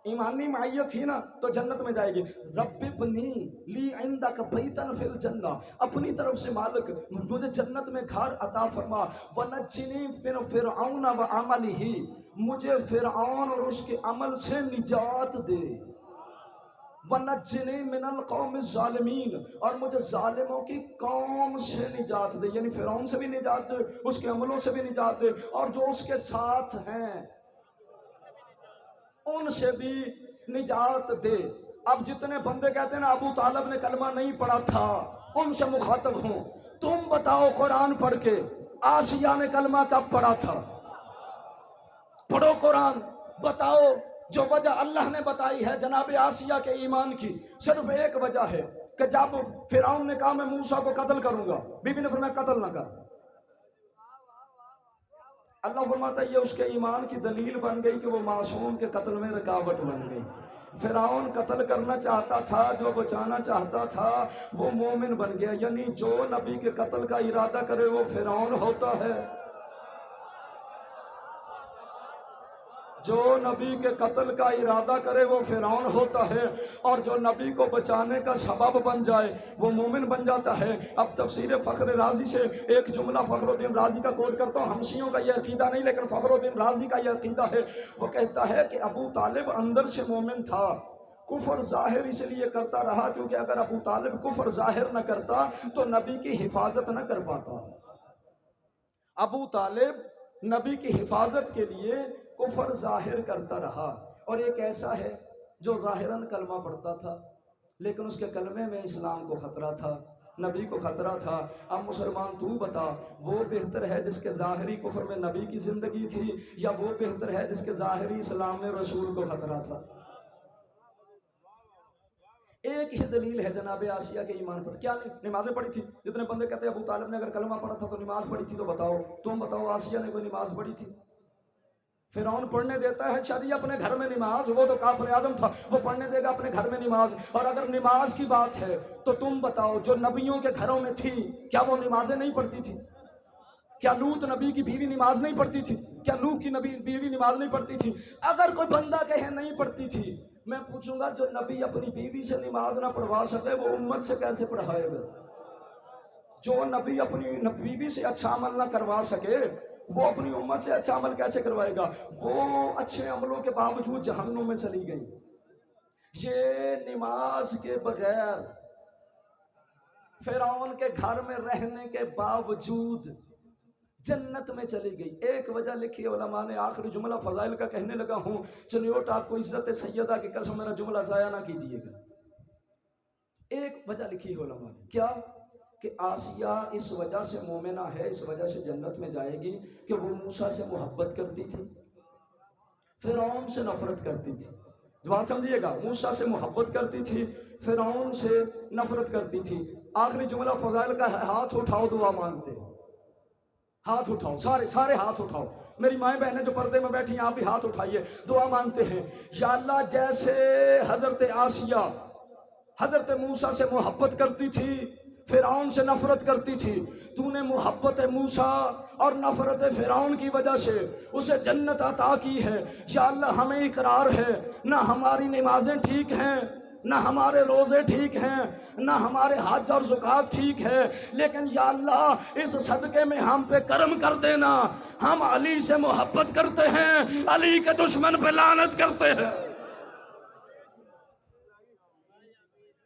ایمانی معیت تھی نا، تو جنت میں جائے گی۔ رب ابنی لی عندک بیتن فی الجنہ، اپنی طرف سے مالک مجھے جنت میں گھر عطا فرما، ونجنی من فرعون وعملہ، مجھے فرعون اور اس کے عمل سے نجات دے، وَنَجِّنِي مِنَ الْقَوْمِ الظَّالِمِينَ، اور مجھے ظالموں کی قوم سے نجات دے، یعنی فرعون سے بھی نجات دے، اس کے عملوں سے بھی نجات دے، اور جو اس کے ساتھ ہیں ان سے بھی نجات دے۔ اب جتنے بندے کہتے ہیں نا ابو طالب نے کلمہ نہیں پڑھا تھا، ان سے مخاطب ہوں، تم بتاؤ قرآن پڑھ کے آسیہ نے کلمہ کب پڑھا تھا؟ پڑھو قرآن، بتاؤ۔ جو وجہ اللہ نے بتائی ہے جناب آسیہ کے ایمان کی، صرف ایک وجہ ہے کہ جب فرعون نے کہا میں موسیٰ کو قتل کروں گا، بی بی نے فرمایا قتل نہ کر۔ اللہ فرماتا ہے یہ اس کے ایمان کی دلیل بن گئی کہ وہ معصوم کے قتل میں رکاوٹ بن گئی۔ فرعون قتل کرنا چاہتا تھا، جو بچانا چاہتا تھا وہ مومن بن گیا، یعنی جو نبی کے قتل کا ارادہ کرے وہ فرعون ہوتا ہے، جو نبی کے قتل کا ارادہ کرے وہ فرعون ہوتا ہے، اور جو نبی کو بچانے کا سبب بن جائے وہ مومن بن جاتا ہے۔ اب تفسیر فخر رازی سے ایک جملہ فخر الدین رازی کا کوٹ کرتا ہوں، ہمشیوں کا یہ عقیدہ نہیں لیکن فخر الدین رازی کا یہ عقیدہ ہے۔ وہ کہتا ہے کہ ابو طالب اندر سے مومن تھا، کفر ظاہر اس لیے کرتا رہا کیونکہ اگر ابو طالب کفر ظاہر نہ کرتا تو نبی کی حفاظت نہ کر پاتا۔ ابو طالب نبی کی حفاظت کے لیے کفر ظاہر کرتا رہا، اور ایک ایسا ہے جو ظاہراً کلمہ پڑھتا تھا لیکن اس کے کلمے میں اسلام کو خطرہ تھا، نبی کو خطرہ تھا۔ اب مسلمان تو بتا، وہ بہتر ہے جس کے ظاہری کفر میں نبی کی زندگی تھی، یا وہ بہتر ہے جس کے ظاہری اسلام میں رسول کو خطرہ تھا؟ ایک ہی دلیل ہے جناب آسیہ کے ایمان پر، کیا نمازیں پڑھی تھی؟ جتنے بندے کہتے ہیں ابو طالب نے اگر کلمہ پڑھا تھا تو نماز پڑھی تھی، تو بتاؤ، تم بتاؤ آسیہ نے کوئی نماز پڑھی تھی؟ فرعون پڑھنے دیتا ہے شادی اپنے گھر میں نماز، وہ تو کافر آدم تھا، وہ پڑھنے دے گا اپنے گھر میں نماز؟ اور اگر نماز کی بات ہے تو تم بتاؤ جو نبیوں کے گھروں میں تھی کیا وہ نمازیں نہیں پڑھتی تھی؟ کیا لوط نبی کی بیوی نماز نہیں پڑھتی تھی؟ کیا نوح کی بیوی نماز نہیں پڑھتی تھی؟ اگر کوئی بندہ کہے نہیں پڑھتی تھی، میں پوچھوں گا جو نبی اپنی بیوی سے نماز نہ پڑھوا سکے وہ امت سے کیسے پڑھائے گا؟ جو نبی اپنی بیوی سے اچھا عمل نہ کروا سکے وہ اپنی امت سے اچھا عمل کیسے کروائے گا؟ وہ اچھے عملوں کے باوجود جہنم میں چلی گئی، یہ نماز کے بغیر فرعون کے گھر میں رہنے کے باوجود جنت میں چلی گئی۔ ایک وجہ لکھی علماء نے، آخری جملہ فضائل کا کہنے لگا ہوں، چنیوٹ آپ کو عزت سیدہ کی قسم میرا جملہ ضائع نہ کیجئے گا۔ ایک وجہ لکھی ہے علماء نے، کیا؟ کہ آسیہ اس وجہ سے مومنہ ہے، اس وجہ سے جنت میں جائے گی کہ وہ موسیٰ سے محبت کرتی تھی، فرعون سے نفرت کرتی تھی۔ بات سمجھیے گا، موسیٰ سے محبت کرتی تھی، فرعون سے نفرت کرتی تھی۔ آخری جملہ فضائل کا ہے، ہاتھ اٹھاؤ دعا مانگتے، ہاتھ اٹھاؤ، سارے ہاتھ اٹھاؤ، میری مائیں بہنیں جو پردے میں بیٹھی ہیں آپ بھی ہاتھ اٹھائیے، دعا مانگتے ہیں، یا اللہ جیسے حضرت آسیہ حضرت موسیٰ سے محبت کرتی تھی، فرعون سے نفرت کرتی تھی، تو نے محبت موسیٰ اور نفرت فرعون کی وجہ سے اسے جنت عطا کی ہے۔ یا اللہ ہمیں اقرار ہے نہ ہماری نمازیں ٹھیک ہیں، نہ ہمارے روزے ٹھیک ہیں، نہ ہمارے حج اور زکوٰۃ ٹھیک ہے، لیکن یا اللہ اس صدقے میں ہم پہ کرم کر دینا، ہم علی سے محبت کرتے ہیں، علی کے دشمن پہ لعنت کرتے ہیں۔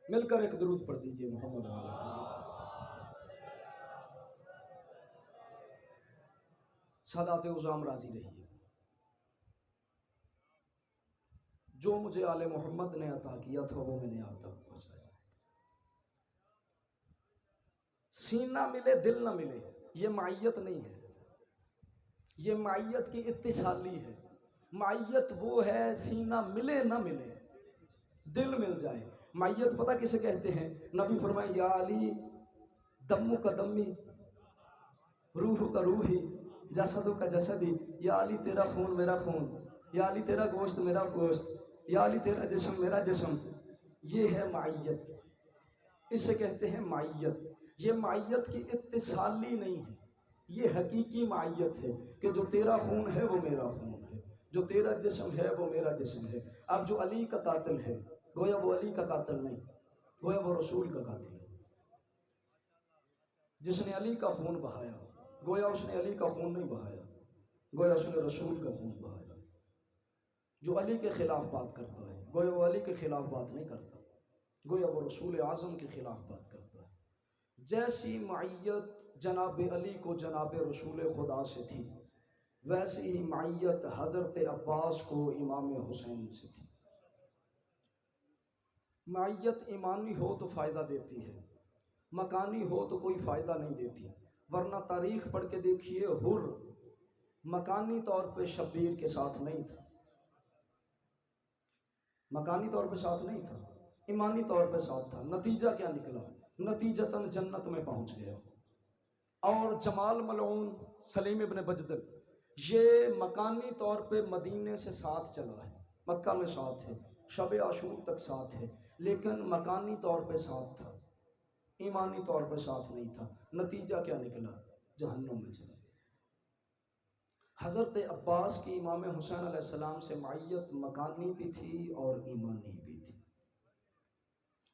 مل کر ایک درود پڑھ دیجئے محمد علیہ۔ سادات عظام راضی رہیے، جو مجھے آل محمد نے عطا کیا تھا وہ میں نے آپ تک پہنچایا۔ سینہ ملے دل نہ ملے یہ معیت نہیں ہے، یہ معیت کی اتصالی ہے۔ معیت وہ ہے سینہ ملے نہ ملے، دل مل جائے۔ معیت پتہ کسے کہتے ہیں؟ نبی فرمائے یا علی دمو کا دمی روح کا روحی جسدوں کا جسد ہی، یا علی تیرا خون میرا خون، یا علی تیرا گوشت میرا گوشت، یا علی تیرا جسم میرا جسم. یہ ہے معیت، اسے کہتے ہیں معیت. یہ معیت کی اتصالی نہیں ہے، یہ حقیقی معیت ہے کہ جو تیرا خون ہے وہ میرا خون ہے، جو تیرا جسم ہے وہ میرا جسم ہے. اب جو علی کا قاتل ہے گویا وہ علی کا قاتل نہیں، گویا وہ رسول کا قاتل ہے. جس نے علی کا خون بہایا گویا اس نے علی کا خون نہیں بہایا، گویا اس نے رسول کا خون بہایا. جو علی کے خلاف بات کرتا ہے گویا وہ علی کے خلاف بات نہیں کرتا، گویا وہ رسول اعظم کے خلاف بات کرتا ہے. جیسی معیت جناب علی کو جناب رسول خدا سے تھی، ویسی ہی معیت حضرت عباس کو امام حسین سے تھی. معیت ایمانی ہو تو فائدہ دیتی ہے، مکانی ہو تو کوئی فائدہ نہیں دیتی. ورنہ تاریخ پڑھ کے دیکھیے، حر مکانی طور پہ شبیر کے ساتھ نہیں تھا، مکانی طور پہ ساتھ نہیں تھا، ایمانی طور پہ ساتھ تھا. نتیجہ کیا نکلا؟ نتیجتاً جنت میں پہنچ گیا. اور جمال ملعون سلیم ابن بجدل یہ مکانی طور پہ مدینے سے ساتھ چلا ہے، مکہ میں ساتھ ہے، شب عاشور تک ساتھ ہے، لیکن مکانی طور پہ ساتھ تھا، ایمانی طور پہ ساتھ نہیں تھا. نتیجہ کیا نکلا؟ جہنم میں چلا. حضرت عباس کی امام حسین علیہ السلام سے معیت مکانی بھی تھی اور ایمانی بھی تھی.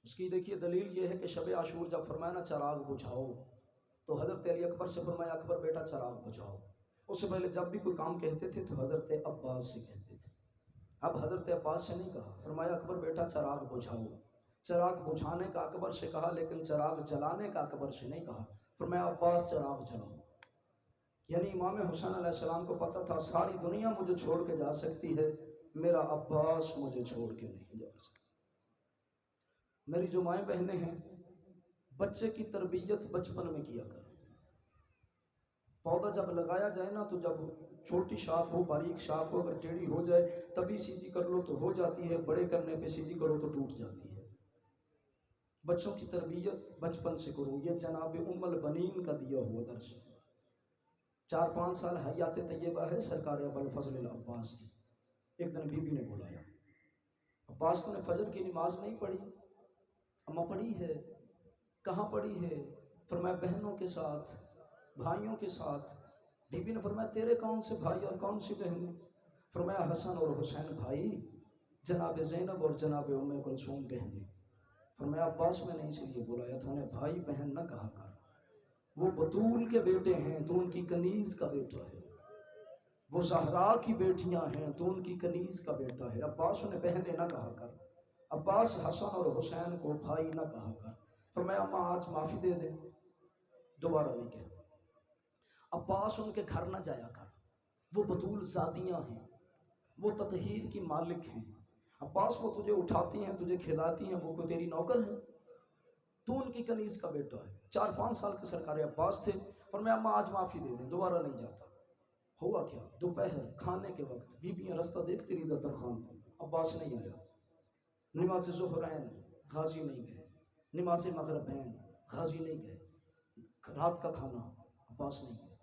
اس کی دیکھیے دلیل یہ ہے کہ شب عاشور جب فرمایا نا چراغ بجھاؤ، تو حضرت علی اکبر سے فرمایا اکبر بیٹا چراغ بجھاؤ. اس سے پہلے جب بھی کوئی کام کہتے تھے تو حضرت عباس سے کہتے تھے. اب حضرت عباس سے نہیں کہا، فرمایا اکبر بیٹا چراغ بجھاؤ. چراغ بجھانے کا اکبر سے کہا، لیکن چراغ جلانے کا اکبر سے نہیں کہا. فرمایا عباس چراغ جلاؤ. یعنی امام حسین علیہ السلام کو پتہ تھا ساری دنیا مجھے چھوڑ کے جا سکتی ہے، میرا عباس مجھے چھوڑ کے نہیں جا سکتا. میری جو مائیں بہنیں ہیں، بچے کی تربیت بچپن میں کیا کریں. پودا جب لگایا جائے نا تو جب چھوٹی شاخ ہو، باریک شاخ ہو، اگر ٹیڑھی ہو جائے تبھی سیدھی کر لو تو ہو جاتی ہے، بڑے کرنے پہ سیدھی کرو تو ٹوٹ جاتی ہے. بچوں کی تربیت بچپن سے کرو، یہ جناب ام البنین کا دیا ہوا درس ہے. 4-5 سال حیات طیبہ ہے سرکار ابوالفضل العباس کی. ایک دن بی بی نے بلایا، عباس تو نے فجر کی نماز نہیں پڑھی. اماں پڑھی ہے. کہاں پڑھی ہے؟ فرمایا بہنوں کے ساتھ، بھائیوں کے ساتھ. بی بی نے فرمایا تیرے کون سے بھائی اور کون سی بہنیں؟ فرمایا حسن اور حسین بھائی، جناب زینب اور جناب ام کلثوم بہنیں. فرمایا عباس میں نے اسی لیے بلایا تھا، انہیں بھائی بہن نہ کہا کر، وہ بطول کے بیٹے ہیں تو ان کی کنیز کا بیٹا ہے، وہ زہرا کی بیٹیاں ہیں تو ان کی کنیز کا بیٹا ہے. عباس انہیں بہنیں نہ کہا کر، عباس حسن اور حسین کو بھائی نہ کہا کر. فرمایا اماں آج معافی دے دیں، دوبارہ نہیں کہتا. عباس ان کے گھر نہ جایا کر، وہ بطول زادیاں ہیں، وہ تطہیر کی مالک ہیں. عباس وہ تجھے اٹھاتی ہیں، تجھے کھلاتی ہیں، وہ کوئی تیری نوکر ہے؟ تو ان کی کنیز کا بیٹا ہے. 4-5 سال کے سرکار عباس تھے. فرمایا اماں آج معافی دے دیں، دوبارہ نہیں جاتا. ہوا کیا؟ دوپہر کھانے کے وقت بیویاں رستہ دیکھتی رہی دسترخوان، عباس نہیں آیا. نماز ظہرین غازی نہیں گئے، نماز مغربین غازی نہیں گئے، رات کا کھانا عباس نہیں گئے.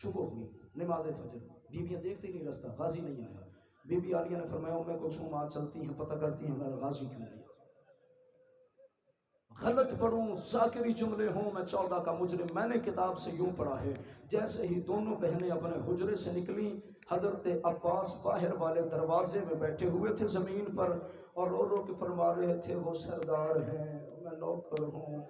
صبح ہوئی نماز فجر، بیویاں دیکھتی نہیں رستہ، غازی نہیں آیا. بی بی عالیہ نے فرمایا ام کلثوم آج چلتی ہیں، پتہ کرتی ہیں میرا غازی کیوں نہیں. غلط پڑھوں ذاکری جملے ہوں میں 14 کا مجرم. میں نے کتاب سے یوں پڑھا ہے، جیسے ہی دونوں بہنیں اپنے حجرے سے نکلیں، حضرت عباس باہر والے دروازے میں بیٹھے ہوئے تھے زمین پر اور رو رو کے فرما رہے تھے وہ سردار ہیں، میں نوکر ہوں،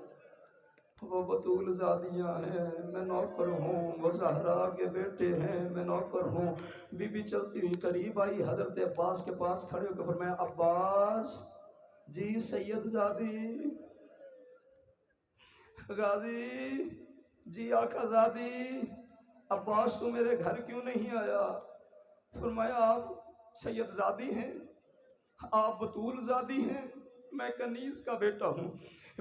وہ بطول زادیاں ہیں، میں نوکر ہوں، وہ زہرا کے بیٹے ہیں، میں نوکر ہوں. بی بی چلتی ہوئی قریب آئی، حضرت عباس کے پاس کھڑے ہو کے فرمایا عباس جی سید زادی، غازی جی آقا زادی، عباس تو میرے گھر کیوں نہیں آیا؟ فرمایا آپ سید زادی ہیں، آپ بطول زادی ہیں، میں کنیز کا بیٹا ہوں.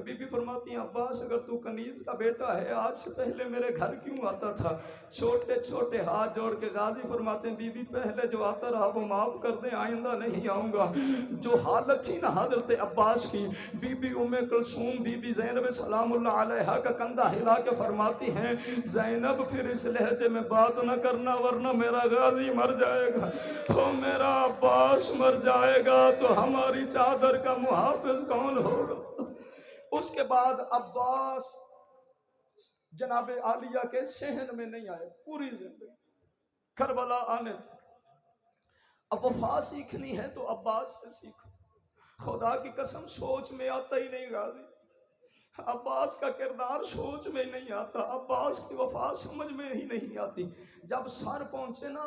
بی بی فرماتی ہیں عباس اگر تو کنیز کا بیٹا ہے آج سے پہلے میرے گھر کیوں آتا تھا؟ چھوٹے چھوٹے ہاتھ جوڑ کے غازی فرماتے ہیں بی بی پہلے جو آتا رہا وہ معاف کر دیں، آئندہ نہیں آؤں گا۔ جو حالت تھی نا حضرت عباس کی، بی بی ام کلثوم بی بی زینب سلام اللہ علیہا کا کندھا ہلا کے فرماتی ہیں زینب پھر اس لہجے میں بات نہ کرنا ورنہ میرا غازی مر جائے گا، او میرا عباس مر جائے گا تو ہماری چادر کا محافظ کون ہوگا؟ اس کے بعد عباس جناب عالیہ کے صحن میں نہیں آئے پوری زندگی، کربلا آنے تک۔ اب وفا سیکھنی ہے تو عباس سے سیکھو، خدا کی قسم سوچ میں آتا ہی نہیں غازی، عباس کا کردار سوچ میں نہیں آتا، عباس کی وفا سمجھ میں ہی نہیں آتی۔ جب سر پہنچے نا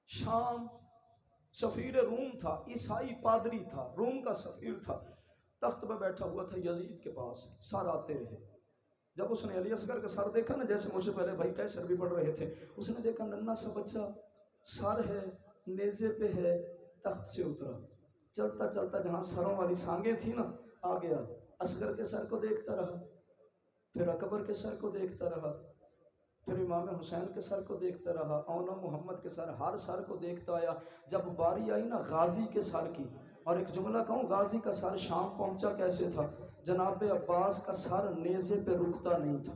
شام، سفیر روم تھا، عیسائی پادری تھا، روم کا سفیر تھا، تخت پہ بیٹھا ہوا تھا یزید کے پاس، سر آتے رہے۔ جب اس نے علی اصغر کا سر دیکھا نا، جیسے مجھے پہلے بھائی کیسے سر بھی پڑھ رہے تھے، اس نے دیکھا ننھا سا بچہ سر ہے، نیزے پہ ہے، تخت سے اترا، چلتا چلتا جہاں سروں والی سانگیں تھی نا آ گیا، اصغر کے سر کو دیکھتا رہا، پھر اکبر کے سر کو دیکھتا رہا، پھر امام حسین کے سر کو دیکھتا رہا، اونا محمد کے سر، ہر سر کو دیکھتا آیا۔ جب باری آئی نا غازی کے سر کی، اور ایک جملہ کہوں غازی کا سر شام پہنچا کیسے تھا، جناب عباس کا سر نیزے پہ رکتا نہیں تھا۔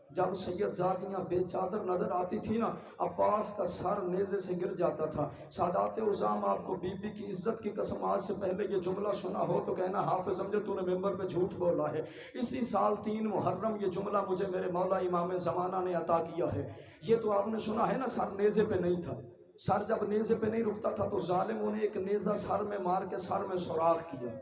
جب سید زادیاں بے چادر نظر آتی تھی نا، عباس کا سر نیزے سے گر جاتا تھا۔ سادات عظام آپ کو بی بی کی عزت کی قسم آج سے پہلے یہ جملہ سنا ہو تو کہنا حافظ امجد تو نے ممبر پہ جھوٹ بولا ہے۔ اسی سال 3 محرم یہ جملہ مجھے میرے مولا امام زمانہ نے عطا کیا ہے۔ یہ تو آپ نے سنا ہے نا سر نیزے پہ نہیں تھا، سر جب نیزے پہ نہیں رکتا تھا تو ظالموں نے ایک نیزہ سر میں مار کے سر میں سوراخ کیا۔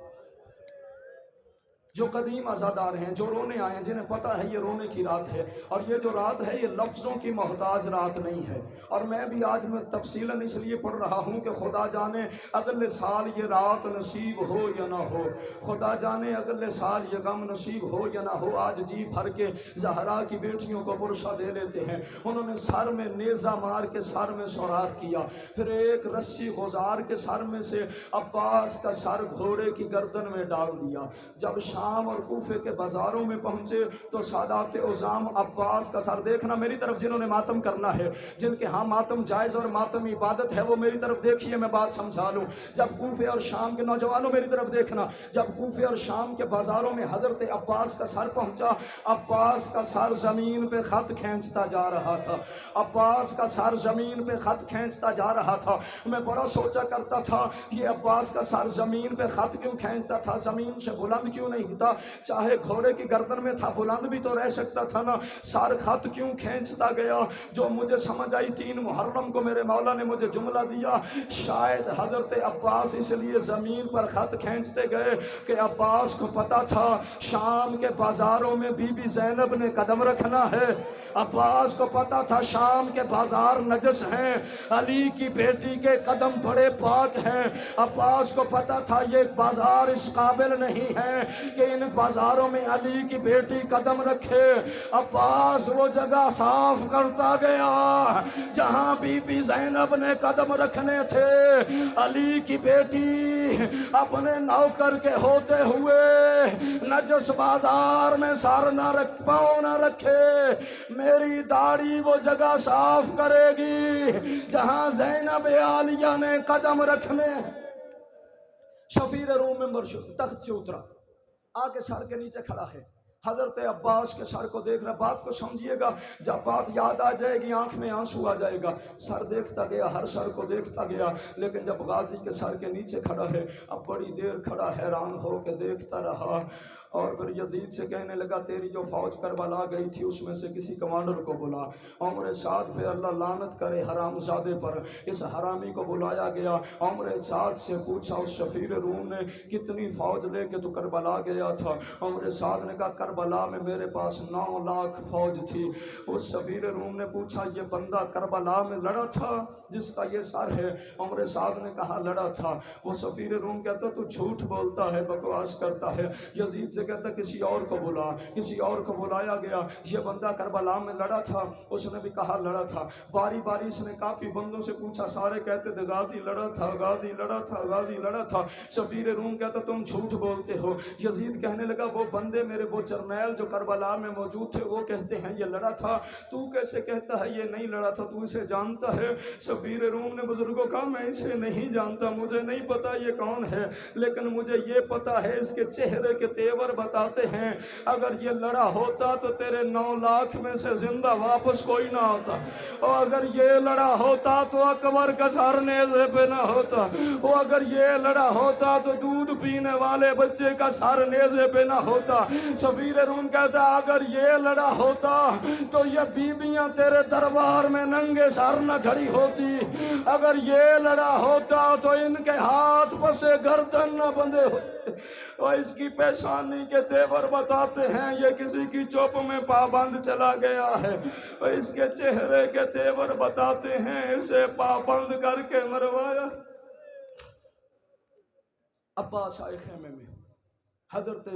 جو قدیم عزادار ہیں، جو رونے آئے ہیں، جنہیں پتہ ہے یہ رونے کی رات ہے، اور یہ جو رات ہے یہ لفظوں کی محتاج رات نہیں ہے، اور میں بھی آج میں تفصیلاً اس لیے پڑھ رہا ہوں کہ خدا جانے اگلے سال یہ رات نصیب ہو یا نہ ہو، خدا جانے اگلے سال یہ غم نصیب ہو یا نہ ہو۔ آج جی بھر کے زہرا کی بیٹیوں کو برشا دے لیتے ہیں، انہوں نے سر میں نیزہ مار کے سر میں سوراخ کیا، پھر ایک رسی غزار کے سر میں سے عباس کا سر گھوڑے کی گردن میں ڈال دیا۔ جب شام اور کوفے کے بازاروں میں پہنچے تو سادات عظام عباس کا سر، دیکھنا میری طرف جنہوں نے ماتم کرنا ہے، جن کے ہاں ماتم جائز اور ماتم عبادت ہے، وہ میری طرف دیکھیے میں بات سمجھا لوں۔ جب کوفے اور شام کے نوجوانوں میری طرف دیکھنا، جب کوفے اور شام کے بازاروں میں حضرت عباس کا سر پہنچا، عباس کا سر زمین پہ خط کھینچتا جا رہا تھا، عباس کا سر زمین پہ خط کھینچتا جا رہا تھا۔ میں بڑا سوچا کرتا تھا یہ عباس کا سر زمین پہ خط کیوں کھینچتا تھا، زمین سے بلند کیوں نہیں تھا؟ چاہے گھوڑے کی گردن میں تھا بلند بھی تو رہ سکتا تھا نا، سر خط کیوں کھینچتا گیا؟ جو مجھے سمجھ آئی 3 محرم کو میرے مولا نے مجھے جملہ دیا، شاید حضرت عباس اس لیے زمین پر خط کھینچتے گئے کہ عباس کو پتا تھا شام کے بازاروں میں بی بی زینب نے قدم رکھنا ہے، عباس کو پتا تھا شام کے بازار نجس ہیں، علی کی بیٹی کے قدم بڑے پاک ہیں، عباس کو پتا تھا یہ بازار اس قابل نہیں ہے کہ ان بازاروں میں علی کی بیٹی قدم رکھے۔ عباس وہ جگہ صاف کرتا گیا جہاں بی بی زینب نے قدم رکھنے تھے، علی کی بیٹی اپنے نوکر کے ہوتے ہوئے نجس بازار میں سر نہ رکھ پاؤں نہ رکھے، میری داڑھی وہ جگہ صاف کرے گی جہاں زینب عالیہ نے قدم رکھنے۔ شفیر روم ممبر تخت سے اترا، آ کے سر کے نیچے کھڑا ہے، حضرت عباس کے سر کو دیکھ رہا۔ بات کو سمجھیے گا، جب بات یاد آ جائے گی آنکھ میں آنسو آ جائے گا۔ سر دیکھتا گیا، ہر سر کو دیکھتا گیا، لیکن جب غازی کے سر کے نیچے کھڑا ہے، اب بڑی دیر کھڑا حیران ہو کے دیکھتا رہا، اور پھر یزید سے کہنے لگا تیری جو فوج کربلا گئی تھی اس میں سے کسی کمانڈر کو بلا۔ عمر سعد پہ اللہ لعنت کرے حرام زادے پر، اس حرامی کو بلایا گیا۔ عمر سعد سے پوچھا اس شفیر روم نے کتنی فوج لے کے تو کربلا گیا تھا؟ عمر سعد نے کہا کربلا میں میرے پاس 9 لاکھ فوج تھی۔ اس شفیر روم نے پوچھا یہ بندہ کربلا میں لڑا تھا جس کا یہ سر ہے؟ عمر سعد نے کہا لڑا تھا۔ وہ شفیر روم کہتا تو جھوٹ بولتا ہے، بکواس کرتا ہے۔ یزید سے کہتا کسی اور کو بلا، کسی اور کو بلایا گیا، یہ بندہ کربلا میں لڑا تھا، اس نے بھی کہا لڑا تھا، باری باری اس نے کافی بندوں سے پوچھا، سارے کہتے تھے غازی لڑا تھا، غازی لڑا تھا، غازی لڑا تھا۔ سفیر روم کہتا تم جھوٹ بولتے ہو۔ یزید کہنے لگا وہ بندے میرے، وہ جرنیل جو کربلا میں موجود تھے وہ کہتے ہیں یہ لڑا تھا، تو کیسے کہتا ہے یہ نہیں لڑا تھا، تو اسے جانتا ہے؟ سفیر روم نے بزرگوں کہا میں اسے نہیں جانتا، مجھے نہیں پتا یہ کون ہے، لیکن مجھے یہ پتا ہے اس کے چہرے کے تیور بتاتے ہیں اگر یہ لڑا ہوتا تو تیرے 9 لاکھ میں سے زندہ واپس کوئی نہ ہوتا، اور اگر یہ لڑا ہوتا تو اکبر کا سر نیزے پہ نہ ہوتا، اور اگر یہ لڑا ہوتا تو دودھ پینے والے بچے کا سر نیزے پہ نہ ہوتا۔ سفیر روم کہتا اگر یہ لڑا ہوتا تو یہ بیویاں تیرے دربار میں ننگے سر نہ کھڑی ہوتی، اگر یہ لڑا ہوتا تو ان کے ہاتھ پسے گردن نہ بندھے ہوتے، اور اس کی پیشانی کے تیور بتاتے ہیں یہ کسی کی چوپ میں پابند چلا گیا ہے، اور اس کے چہرے کے تیور بتاتے ہیں اسے پابند کر کے مروایا۔ عباس آئے خیمے میں، حضرت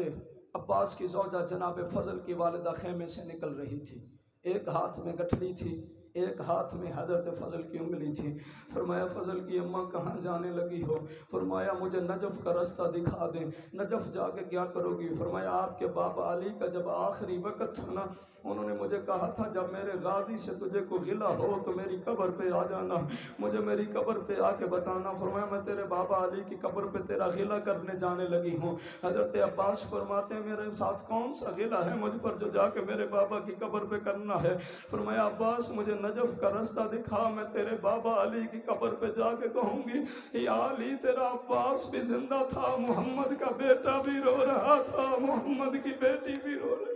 عباس کی زوجہ جناب فضل کی والدہ خیمے سے نکل رہی تھی، ایک ہاتھ میں گٹھڑی تھی، ایک ہاتھ میں حضرت فضل کی انگلی تھی۔ فرمایا فضل کی اماں کہاں جانے لگی ہو؟ فرمایا مجھے نجف کا رستہ دکھا دیں۔ نجف جا کے کیا کرو گی؟ فرمایا آپ کے بابا علی کا جب آخری وقت تھا نا، انہوں نے مجھے کہا تھا جب میرے غازی سے تجھے کو غلہ ہو تو میری قبر پہ آ جانا، مجھے میری قبر پہ آ کے بتانا۔ فرمایا میں تیرے بابا علی کی قبر پہ تیرا غلہ کرنے جانے لگی ہوں۔ حضرت عباس فرماتے ہیں میرے ساتھ کون سا غلہ ہے مجھ پر جو جا کے میرے بابا کی قبر پہ کرنا ہے؟ فرمایا عباس مجھے نجف کا رستہ دکھا، میں تیرے بابا علی کی قبر پہ جا کے کہوں گی یا علی تیرا عباس بھی زندہ تھا، محمد کا بیٹا بھی رو رہا تھا، محمد کی بیٹی بھی رو رہی،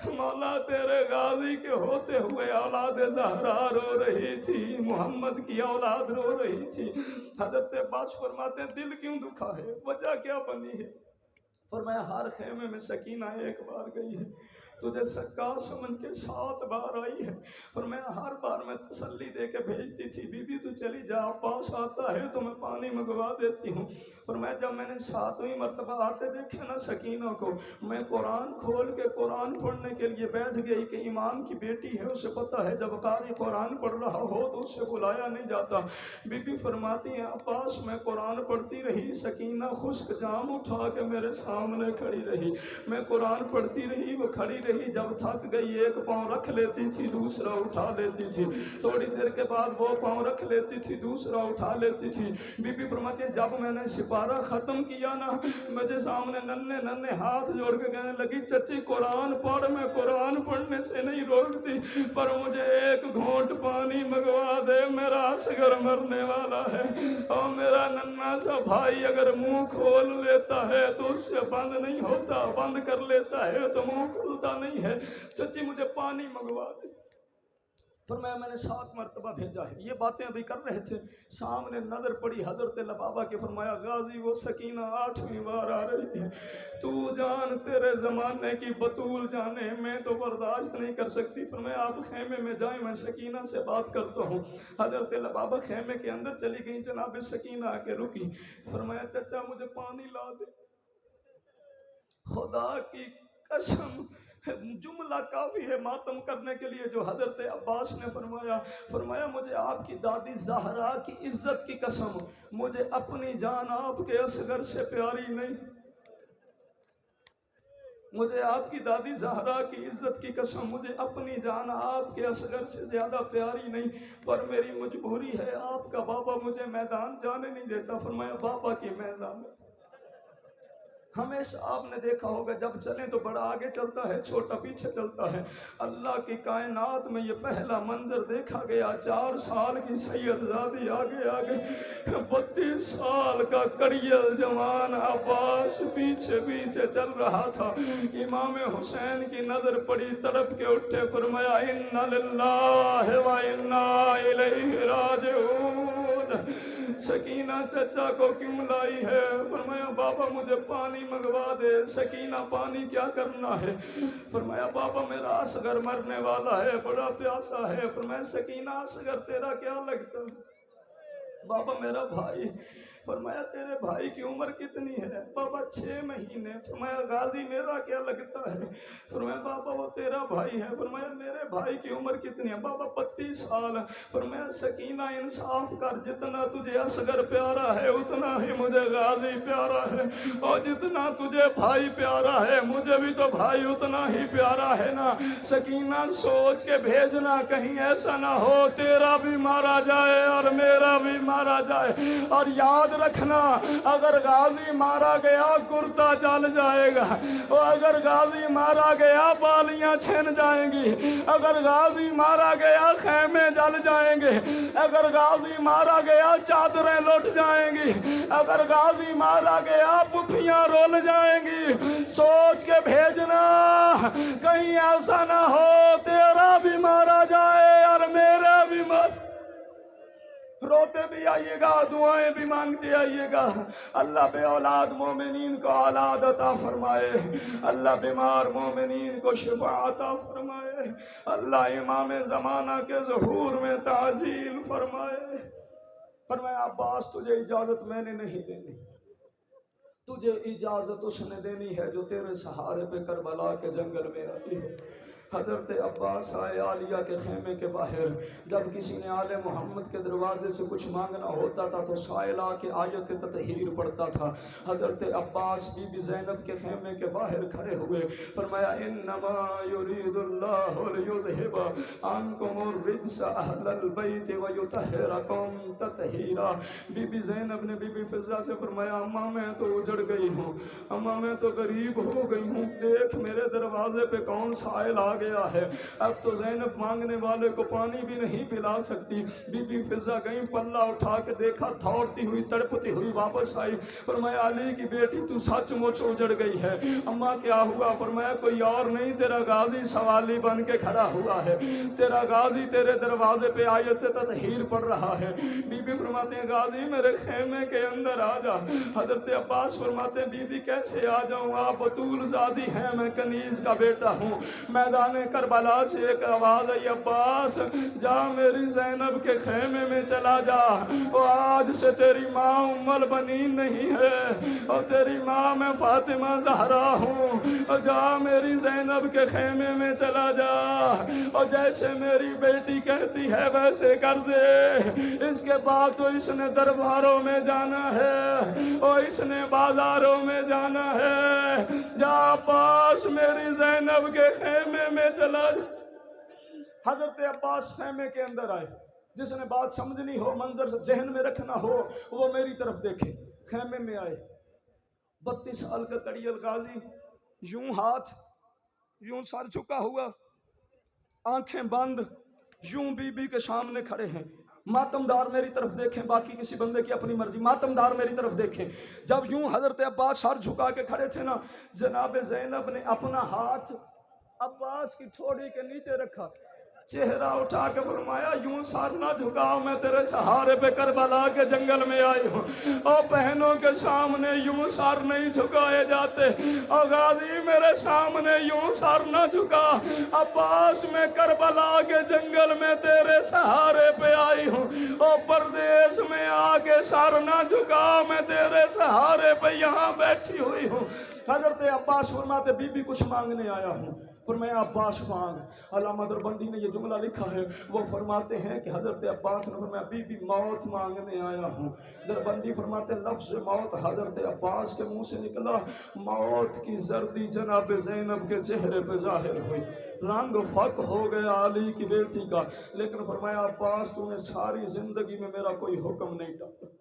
مولا تیرے غازی کے ہوتے ہوئے اولاد زہرا رو رہی تھی، محمد کی اولاد رو رہی تھی۔ حضرت عباس فرماتے ہیں دل کیوں دکھا ہے، وجہ کیا بنی ہے؟ فرمایا ہر خیمے میں سکینہ ایک بار گئی ہے، تجھے سکا سمجھ کے 7 بار آئی ہے۔ فرمایا ہر بار میں تسلی دے کے بھیجتی تھی بی بی تو چلی جا، عباس آتا ہے تو میں پانی منگوا دیتی ہوں۔ فرمایا جب میں نے 7ویں مرتبہ آتے دیکھے نا سکینہ کو، میں قرآن کھول کے قرآن پڑھنے کے لیے بیٹھ گئی کہ امام کی بیٹی ہے، اسے پتہ ہے جب قاری قرآن پڑھ رہا ہو تو اسے بلایا نہیں جاتا۔ بی بی فرماتی ہیں عباس میں قرآن پڑھتی رہی، سکینہ خشک جام اٹھا کے میرے سامنے کھڑی رہی، میں قرآن پڑھتی رہی، وہ کھڑی رہی، جب تھک گئی ایک پاؤں رکھ لیتی تھی دوسرا اٹھا لیتی تھی، تھوڑی دیر کے بعد وہ پاؤں رکھ لیتی تھی دوسرا اٹھا لیتی تھی۔ بی بی فرماتی ہیں جب میں نے سپارہ ختم کیا نا، مجھے سامنے ننھے ننھے ہاتھ جوڑ کے کہنے لگی چچی قرآن پڑھ، میں قرآن پڑھنے سے نہیں روکتی پر مجھے ایک گھونٹ پانی منگوا دے، میرا اصغر مرنے والا ہے، اور میرا ننھا سا بھائی اگر منہ کھول لیتا ہے تو اس سے بند نہیں ہوتا، بند کر لیتا ہے تو منہ کھلتا نہیں ہے، چچی مجھے پانی منگوا دے۔ فرمایا میں نے 7 مرتبہ بھیجا ہے۔ یہ باتیں ابھی کر رہے تھے، سامنے نظر پڑی حضرت لبابہ کی، فرمایا غازی وہ سکینہ 8ویں بار آ رہی ہے، تو جان تیرے زمانے کی بطول جانے، میں تو برداشت نہیں کر سکتی۔ فرمایا آپ خیمے میں جائیں میں سکینہ سے بات کرتا ہوں۔ حضرت لبابہ خیمے کے اندر چلی گئی، جناب سکینہ آ کے رکی، فرمایا چچا مجھے پانی لا دے۔ خدا کی قسم جملہ کافی ہے ماتم کرنے کے لیے جو حضرت عباس نے فرمایا مجھے آپ کی دادی زہرا کی عزت کی قسم، مجھے اپنی جان آپ کے اصغر سے پیاری نہیں، مجھے آپ کی دادی زہرا کی عزت کی قسم، مجھے اپنی جان آپ کے اصغر سے زیادہ پیاری نہیں، پر میری مجبوری ہے، آپ کا بابا مجھے میدان جانے نہیں دیتا۔ فرمایا بابا کی میدان میں ہمیشہ آپ نے دیکھا ہوگا جب چلیں تو بڑا آگے چلتا ہے، چھوٹا پیچھے چلتا ہے۔ اللہ کی کائنات میں یہ پہلا منظر دیکھا گیا، 4 سال کی سید زادی آگے آگے، 32 سال کا کڑیل جوان عباس پیچھے پیچھے چل رہا تھا۔ امام حسین کی نظر پڑی، تڑپ کے اٹھے، فرمایا اِنَّا لِلَّهِ وَإِنَّا إِلَيْهِ رَاجِعُونَ۔ سکینہ چچا کو کیوں لائی ہے؟ فرمایا بابا مجھے پانی منگوا دے۔ سکینہ پانی کیا کرنا ہے؟ فرمایا بابا میرا اصغر مرنے والا ہے، بڑا پیاسا ہے۔ فرمایا سکینہ اصغر تیرا کیا لگتا ہے؟ بابا میرا بھائی. فرمایا تیرے بھائی کی عمر کتنی ہے؟ بابا 6 مہینے. فرمایا غازی میرا کیا لگتا ہے؟ فرمایا بابا وہ تیرا بھائی ہے. فرمایا میرے بھائی کی عمر کتنی ہے؟ بابا 32 سال. فرمایا سکینہ انصاف کر، جتنا تجھے اصغر پیارا ہے اتنا ہی مجھے غازی پیارا ہے، اور جتنا تجھے بھائی پیارا ہے مجھے بھی تو بھائی اتنا ہی پیارا ہے نا. سکینہ سوچ کے بھیجنا کہیں ایسا نہ ہو تیرا بھی مارا جائے اور میرا بھی مارا جائے. اور یاد رکھنا اگر غازی مارا گیا کرتا جل جائے گا، اور اگر غازی مارا گیا بالیاں چھن جائیں گی، اگر غازی مارا گیا خیمے جل جائیں گے، اگر غازی مارا گیا چادریں لٹ جائیں گی، اگر غازی مارا گیا پٹھیاں رول جائیں گی. سوچ کے بھیجنا کہیں ایسا نہ ہو تیرا بھی مارا جائے اور میرا بھی مارا. روتے بھی آئیے گا، دعائیں بھی مانگتے آئیے گا. اللہ بے اولاد مومنین کو اولاد عطا فرمائے، اللہ بیمار مومنین کو شفا عطا فرمائے، اللہ امام زمانہ کے ظہور میں تعجیل فرمائے. فرمایا عباس تجھے اجازت میں نے نہیں دینی، تجھے اجازت اس نے دینی ہے جو تیرے سہارے پہ کربلا کے جنگل میں آئی ہے. حضرت عباس آئے عالیہ کے خیمے کے باہر. جب کسی نے آل محمد کے دروازے سے کچھ مانگنا ہوتا تھا تو سائل آ کے آیت تطہیر پڑھتا تھا. حضرت عباس بی بی زینب کے خیمے کے باہر کھڑے ہوئے. فرمایا انما یرید اللہ لیذہب عنکم الرجس اہل البیت ویطہرکم تطہیرا. بی بی زینب نے بی بی فضہ سے فرمایا اماں میں تو اجڑ گئی ہوں، اماں میں تو غریب ہو گئی ہوں، دیکھ میرے دروازے پہ کون سائل آ گیا ہے. اب تو زینب مانگنے والے کو پانی بھی نہیں پلا سکتی. بی بی فضہ گئی، پلہ اٹھا کے دیکھا، دوڑتی ہوئی تڑپتی ہوئی واپس آئی. فرمایا علی کی بیٹی تو سچ مچ اجڑ گئی ہے. اماں کیا ہوا؟ فرمایا کوئی اور نہیں تیرا غازی سوالی بن کے کھڑا ہوا ہے، تیرا غازی تیرے دروازے پہ آیت تطہیر پڑھ رہا ہے. بی بی فرماتے ہیں غازی میرے خیمے کے اندر آ جا. حضرت عباس فرماتے ہیں بی بی کیسے آ جاؤں، آپ بطول زادی ہیں، میں کنیز کا بیٹا ہوں. میدان کربلا سے ایک آواز آئی عباس جا میری زینب کے خیمے میں چلا جا، اور آج سے تیری ماں ام البنین نہیں ہے اور تیری ماں میں فاطمہ زہرا ہوں. اور جا میری زینب کے خیمے میں چلا جا اور جیسے میری بیٹی کہتی ہے ویسے کر دے. اس کے بعد تو اس نے درباروں میں جانا ہے اور اس نے بازاروں میں جانا ہے. جا عباس میری زینب کے خیمے میں چلا جا. حضرت عباس خیمے کے اندر آئے. جس نے بات سمجھنی ہو، منظر ذہن میں رکھنا ہو، وہ میری طرف دیکھے. خیمے میں آئے. 32 سال کا کڑیل غازی، یوں ہاتھ، یوں سر چکا ہوا، آنکھیں بند، یوں بی بی کے سامنے کھڑے ہیں. ماتمدار میری طرف دیکھیں، باقی کسی بندے کی اپنی مرضی، ماتمدار میری طرف دیکھیں. جب یوں حضرت عباس سر جھکا کے کھڑے تھے نا، جناب زینب نے اپنا ہاتھ عباس کی ٹھوڑی کے نیچے رکھا، چہرہ اٹھا کے فرمایا یوں سر نہ جھکاؤ، میں تیرے سہارے پہ کربلا کے جنگل میں آئی ہوں، اور بہنوں کے سامنے یوں سر نہیں جھکائے جاتے، اور غازی میرے سامنے یوں سر نہ جھکا. عباس میں کربلا کے جنگل میں تیرے سہارے پہ آئی ہوں، اور پردیس میں آ کے سر نہ جھکا، میں تیرے سہارے پہ یہاں بیٹھی ہوئی ہوں. حضرت عباس فرماتے بی بی کچھ مانگنے آیا ہوں. فرمایا عباس مانگ. علامہ دربندی نے یہ جملہ لکھا ہے، وہ فرماتے ہیں کہ حضرت عباس نے فرمایا بی بی موت مانگنے آیا ہوں. دربندی فرماتے ہیں لفظ موت حضرت عباس کے منہ سے نکلا، موت کی زردی جناب زینب کے چہرے پہ ظاہر ہوئی، رنگ فق ہو گیا علی کی بیٹی کا. لیکن فرمایا عباس تو نے ساری زندگی میں میرا کوئی حکم نہیں ٹالا،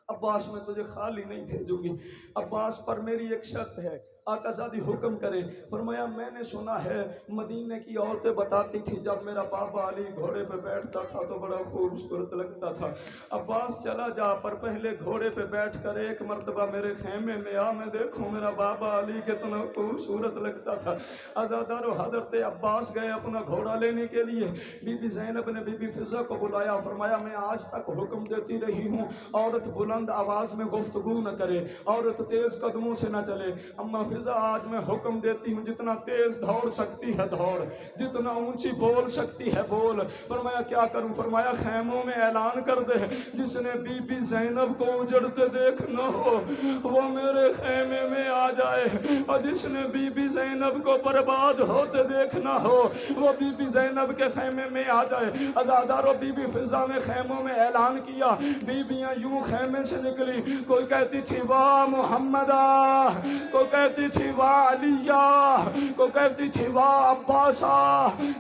عباس میں تجھے خالی نہیں بھیجوں گی. عباس پر میری ایک شرط ہے، آقا زادی حکم کرے. فرمایا میں نے سنا ہے مدینے کی عورتیں بتاتی تھی جب میرا بابا علی گھوڑے پہ بیٹھتا تھا تو بڑا خوبصورت لگتا تھا. عباس چلا جا، پر پہلے گھوڑے پہ بیٹھ کر ایک مرتبہ میرے خیمے میں آ، میں دیکھوں میرا بابا علی کتنا خوبصورت لگتا تھا. عزادارو حضرت عباس گئے اپنا گھوڑا لینے کے لیے. بی بی زینب نے بی بی فضہ کو بلایا. فرمایا میں آج تک حکم دیتی رہی ہوں عورت بلند آواز میں گفتگو نہ کرے، عورت تیز قدموں سے نہ چلے. اما فضا آج میں حکم دیتی ہوں جتنا تیز دوڑ سکتی ہے دوڑ، جتنا اونچی بول سکتی ہے بول۔ فرمایا کیا کروں؟ فرمایا خیموں میں اعلان کر دے، جس نے بی بی زینب کو اجڑتے دیکھنا ہو وہ میرے خیمے میں آ جائے، اور جس نے بی بی زینب کو برباد ہوتے دیکھنا ہو وہ بی بی زینب کے خیمے میں آ جائے۔ عزادارو بی بی فضا نے خیموں میں اعلان کیا، بیویاں یوں خیمے سے نکلی، کوئی کہتی تھی واہ محمدہ، کوئی کہتی تھی واہ علیہ، کوئی کہتی تھی واہ عباسہ۔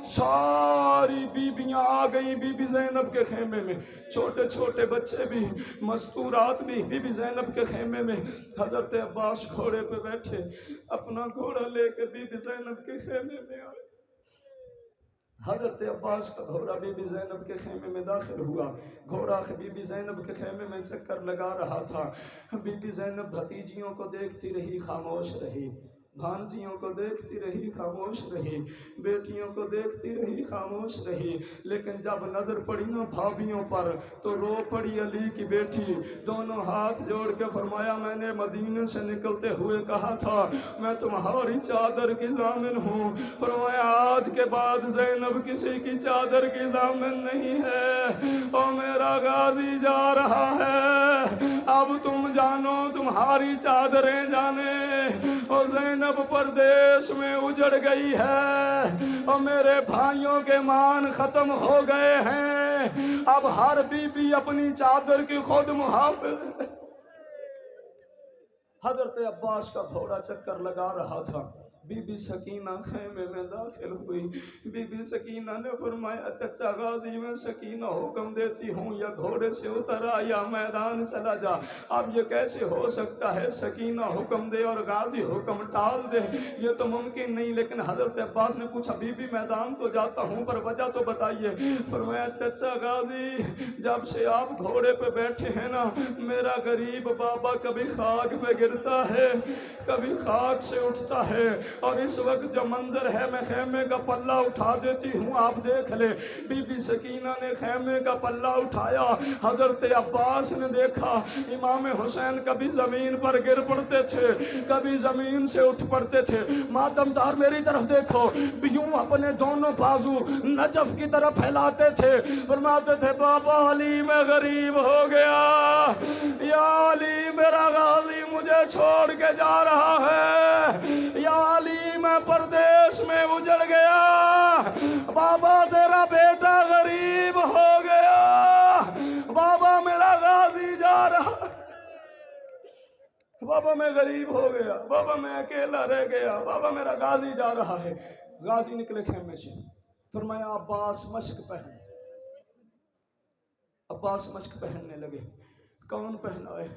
ساری بیویاں آ گئیں بی بی زینب کے خیمے میں، چھوٹے چھوٹے بچے بھی، مستورات بھی بی بی زینب کے خیمے میں۔ حضرت عباس گھوڑے پہ بیٹھے، اپنا گھوڑا لے کے بی بی زینب کے خیمے میں آئے۔ حضرت عباس کا گھوڑا بی بی زینب کے خیمے میں داخل ہوا، گھوڑا بی بی زینب کے خیمے میں چکر لگا رہا تھا۔ بی بی زینب بھتیجیوں کو دیکھتی رہی، خاموش رہی، بھانجیوں کو دیکھتی رہی، خاموش رہی، بیٹیوں کو دیکھتی رہی، خاموش رہی۔ لیکن جب نظر پڑی نا بھابیوں پر تو رو پڑی علی کی بیٹی، دونوں ہاتھ جوڑ کے فرمایا میں نے مدینے سے نکلتے ہوئے کہا تھا میں تمہاری چادر کی ضامن ہوں۔ فرمایا آج کے بعد زینب کسی کی چادر کی ضامن نہیں ہے، اور میرا غازی جا رہا ہے، اب تم جانو تمہاری چادریں جانے۔ اور زینب پردیس میں اجڑ گئی ہے، اور میرے بھائیوں کے مان ختم ہو گئے ہیں، اب ہر بی بی اپنی چادر کی خود محافظ ہے۔ حضرت عباس کا گھوڑا چکر لگا رہا تھا، بی بی سکینہ خیمے میں داخل ہوئی۔ بی بی سکینہ نے فرمایا چچا غازی میں سکینہ حکم دیتی ہوں یا گھوڑے سے اتر آ یا میدان چلا جا۔ اب یہ کیسے ہو سکتا ہے سکینہ حکم دے اور غازی حکم ٹال دے؟ یہ تو ممکن نہیں۔ لیکن حضرت عباس نے پوچھا بی بی میدان تو جاتا ہوں پر وجہ تو بتائیے۔ فرمایا چچا غازی جب سے آپ گھوڑے پہ بیٹھے ہیں نا میرا غریب بابا کبھی خاک پہ گرتا ہے کبھی خاک سے اٹھتا ہے، اور اس وقت جو منظر ہے میں خیمے کا پلہ اٹھا دیتی ہوں آپ دیکھ لے۔ بی بی سکینہ نے خیمے کا پلہ اٹھایا، حضرت عباس نے دیکھا امام حسین کبھی زمین پر گر پڑتے تھے کبھی زمین سے اٹھ پڑتے تھے۔ ماتمدار میری طرف دیکھو، یوں اپنے دونوں بازو نجف کی طرف پھیلاتے تھے، فرماتے تھے بابا علی میں غریب ہو گیا، یا علی میرا غازی مجھے چھوڑ کے جا رہا ہے، یا علی میں پردیس میں اجڑ گیا، بابا تیرا بیٹا غریب ہو گیا، بابا میرا غازی جا رہا، بابا میں غریب ہو گیا، بابا میں اکیلا رہ گیا، بابا میرا غازی جا رہا ہے۔ غازی نکلے خیمے سے، فرمایا عباس مشک پہن۔ عباس مشک پہننے لگے۔ کون پہنائے؟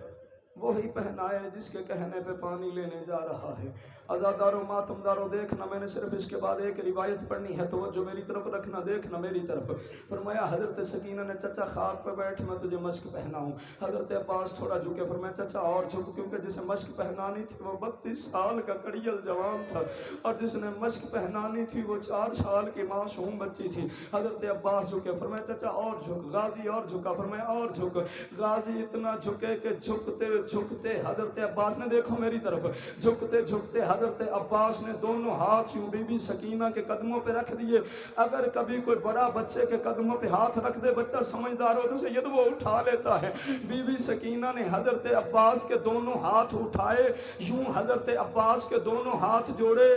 وہی پہنائے جس کے کہنے پہ پانی لینے جا رہا ہے۔ عزادارو ماتمدارو دیکھنا، میں نے صرف اس کے بعد ایک روایت پڑھنی ہے، توجہ میری طرف رکھنا، دیکھنا میری طرف۔ فرمایا حضرت سکینہ نے چچا خاک پہ بیٹھ میں تجھے مشک پہناؤں۔ حضرت عباس تھوڑا جھکے، فرمایا چچا اور جھک، کیونکہ جسے مشک پہنانی تھی وہ 32 سال کا کڑیل جوان تھا، اور جس نے مشک پہنانی تھی وہ 4 سال کی معصوم بچی تھی۔ حضرت عباس جھکے، فرمایا چچا اور جھک۔ غازی اور جھکا، فرمایا اور جھک۔ غازی اتنا جھکے کہ جھکتے جھکتے حضرت عباس نے دیکھو میری طرف، جھکتے جھکتے حضرت عباس نے دونوں ہاتھ یوں بی بی سکینہ کے قدموں پہ رکھ دیے۔ اگر کبھی کوئی بڑا بچے کے قدموں پہ ہاتھ رکھ دے بچہ سمجھدار ہو تو سید وہ اٹھا لیتا ہے۔ بی بی سکینہ نے حضرت عباس کے دونوں ہاتھ اٹھائے، یوں حضرت عباس کے دونوں ہاتھ جوڑے،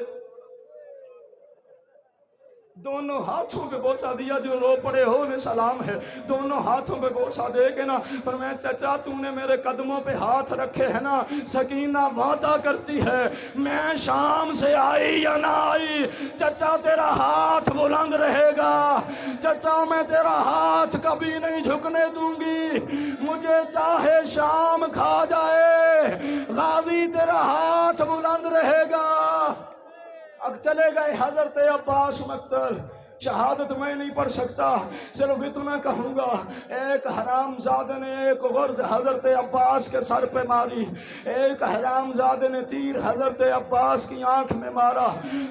دونوں ہاتھوں پہ بوسہ دیا، جو رو پڑے ہو انہیں سلام ہے، دونوں ہاتھوں پہ بوسہ دے کے نا فرمایا چچا تو نے میرے قدموں پہ ہاتھ رکھے ہیں نا، سکینہ وعدہ کرتی ہے میں شام سے آئی یا نہ آئی چچا تیرا ہاتھ بلند رہے گا، چچا میں تیرا ہاتھ کبھی نہیں جھکنے دوں گی، مجھے چاہے شام کھا جائے غازی تیرا ہاتھ بلند رہے گا۔ اب چلے گئے حضرت عباس مقتل، شہادت میں نہیں پڑھ سکتا، صرف اتنا کہوں گا ایک حرام زادہ نے ایک غرض حضرت عباس کے سر پہ ماری، ایک حرام زادہ نے تیر حضرت عباس کی آنکھ میں مارا،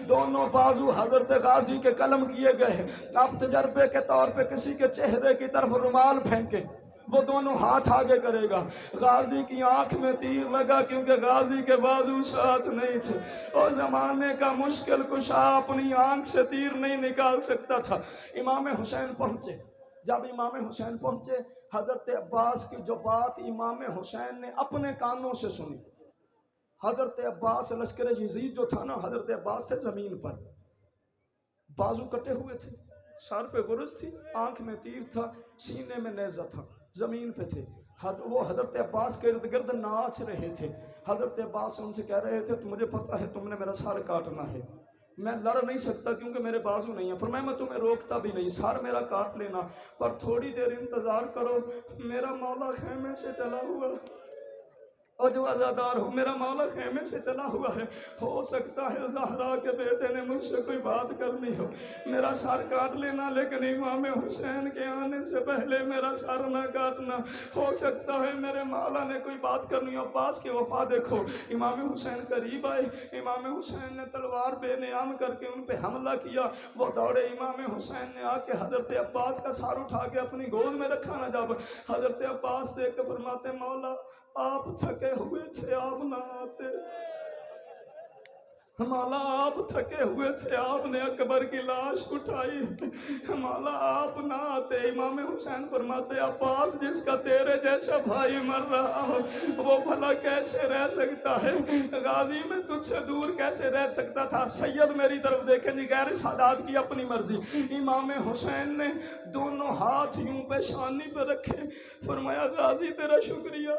دونوں بازو حضرت غازی کے قلم کیے گئے۔ اب تجربے کے طور پہ کسی کے چہرے کی طرف رومال پھینکے، وہ دونوں ہاتھ آگے کرے گا. غازی کی آنکھ میں تیر لگا کیونکہ غازی کے بازو ساتھ نہیں تھے. اور زمانے کا مشکل کشا اپنی آنکھ سے تیر نہیں نکال سکتا تھا. امام حسین پہنچے. جب امام حسین پہنچے حضرت عباس کی جو بات امام حسین نے اپنے کانوں سے سنی. حضرت عباس لشکر یزید جو تھا نا، حضرت عباس تھے زمین پر، بازو کٹے ہوئے تھے، سر پہ گرز تھی، آنکھ میں تیر تھا، سینے میں نیزہ تھا، زمین پہ تھے. وہ حضرت عباس کے ارد گرد ناچ رہے تھے. حضرت عباس ان سے کہہ رہے تھے مجھے پتہ ہے تم نے میرا سر کاٹنا ہے، میں لڑ نہیں سکتا کیونکہ میرے بازو نہیں ہیں. فرمایا میں تمہیں روکتا بھی نہیں، سر میرا کاٹ لینا، پر تھوڑی دیر انتظار کرو، میرا مولا خیمے سے چلا ہوا، اور جو عزادار ہو میرا مولا خیمے سے چلا ہوا ہے. ہو سکتا ہے زہرا کے بیٹے نے مجھ سے کوئی بات کرنی ہو، میرا سر کاٹ لینا، لیکن امام حسین کے آنے سے پہلے میرا سر نہ کاٹنا. ہو سکتا ہے میرے مولا نے کوئی بات کرنی ہو. عباس کی وفا دیکھو. امام حسین قریب آئے، امام حسین نے تلوار بے نیام کر کے ان پہ حملہ کیا. وہ دوڑے، امام حسین نے آ کے حضرت عباس کا سر اٹھا کے اپنی گود میں رکھا نا. جب حضرت عباس دیکھ کے فرماتے مولا آپ تھکے ہوئے تھے، آپ نہ آتے. مولا آپ تھکے ہوئے تھے، آپ نے اکبر کی لاش اٹھائی، مولا آپ نہ آتے. امام حسین فرماتے عباس جس کا تیرے جیسا بھائی مر رہا ہو وہ بھلا کیسے رہ سکتا ہے؟ غازی میں تجھ سے دور کیسے رہ سکتا تھا؟ سید میری طرف دیکھیں جی، غیر سادات کی اپنی مرضی. امام حسین نے دونوں ہاتھ یوں پیشانی پہ رکھے، فرمایا غازی تیرا شکریہ،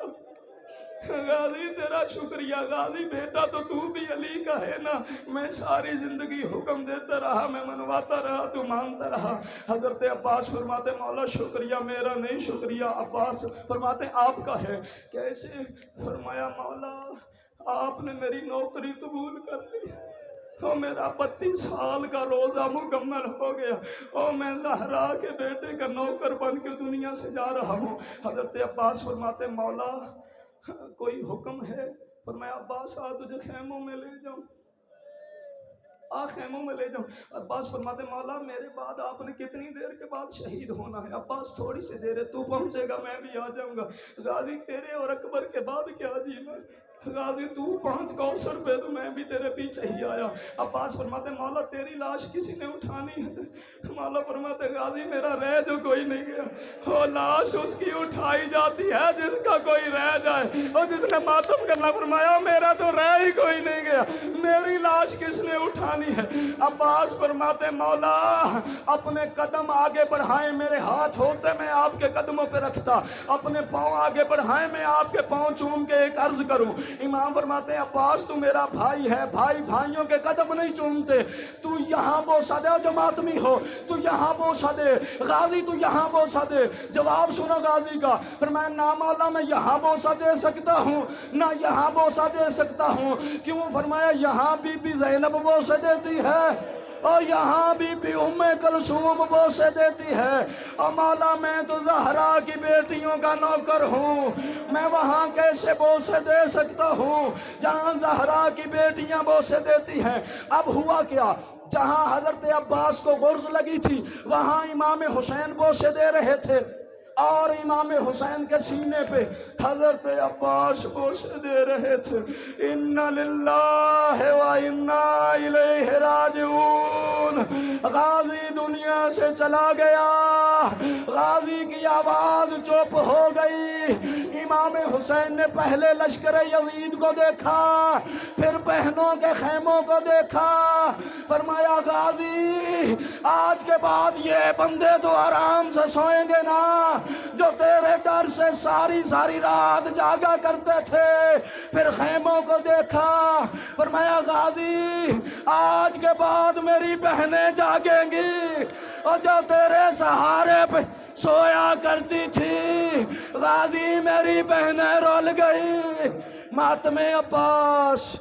غازی تیرا شکریہ. غازی بیٹا تو بھی علی کا ہے نا. میں ساری زندگی حکم دیتا رہا، میں منواتا رہا، تو مانتا رہا. حضرت عباس فرماتے مولا شکریہ میرا نہیں، شکریہ عباس فرماتے آپ کا ہے. کیسے؟ فرمایا مولا آپ نے میری نوکری قبول کر لی، اور میرا 32 سال کا روزہ مکمل ہو گیا، اور میں زہرا کے بیٹے کا نوکر بن کے دنیا سے جا رہا ہوں. حضرت عباس فرماتے مولا کوئی حکم ہے؟ فرمایا عباس آ تجھے خیموں میں لے جاؤں، خیموں میں لے جاؤں. عباس فرماتے مولا میرے بعد آپ نے کتنی دیر کے بعد شہید ہونا ہے؟ عباس تھوڑی سی دیر ہے، تو پہنچے گا میں بھی آ جاؤں گا. غازی تیرے اور اکبر کے بعد کیا جینا؟ غازی تو 5 کوثر پہ تو میں بھی تیرے پیچھے ہی آیا. عباس فرماتے مولا تیری لاش کسی نے اٹھانی ہے. مولا فرماتے غازی میرا رہ جو کوئی نہیں گیا، وہ لاش اس کی اٹھائی جاتی ہے جس کا کوئی رہ جائے، اور جس نے ماتم کرنا. فرمایا میرا تو رہ ہی کوئی نہیں گیا، میری لاش کس نے اٹھانی ہے؟ عباس فرماتے مولا اپنے قدم آگے بڑھائیں، میرے ہاتھ ہوتے میں آپ کے قدموں پہ رکھتا، اپنے پاؤں آگے بڑھائیں میں آپ کے پاؤں چوم کے ایک عرض کروں. امام فرماتے ہیں عباس تو میرا بھائی ہے، بھائی بھائیوں کے قدم نہیں چومتے. تو یہاں بوسہ دے، جو ماتمی ہو تو یہاں بوسہ دے، غازی تو یہاں بوسہ دے. جواب سنو غازی کا. فرمایا نہ مولا میں یہاں بوسہ دے سکتا ہوں نہ یہاں بوسہ دے سکتا ہوں. کیوں؟ فرمایا یہاں بی بی زینب بوسہ دیتی ہے، اور یہاں بی ام کلثوم بوسے دیتی ہے، اور مولا میں تو زہرا کی بیٹیوں کا نوکر ہوں، میں وہاں کیسے بوسے دے سکتا ہوں جہاں زہرا کی بیٹیاں بوسے دیتی ہیں؟ اب ہوا کیا؟ جہاں حضرت عباس کو غرض لگی تھی وہاں امام حسین بوسے دے رہے تھے، اور امام حسین کے سینے پہ حضرت عباس بوسے دے رہے تھے. اِنَّا لِلَّهِ وَإِنَّا إِلَيْهِ راجعون. غازی دنیا سے چلا گیا، غازی کی آواز چپ ہو گئی. امام حسین نے پہلے لشکر یزید کو دیکھا، پھر بہنوں کے خیموں کو دیکھا. فرمایا غازی آج کے بعد یہ بندے تو آرام سے سوئیں گے نا جو تیرے ڈر سے ساری رات جاگا کرتے تھے. پھر خیموں کو دیکھا، فرمایا غازی آج کے بعد میری بہنیں جاگیں گی، اور جو تیرے سہارے پہ سویا کرتی تھی غازی میری بہنیں رول گئی. ماتم عباس.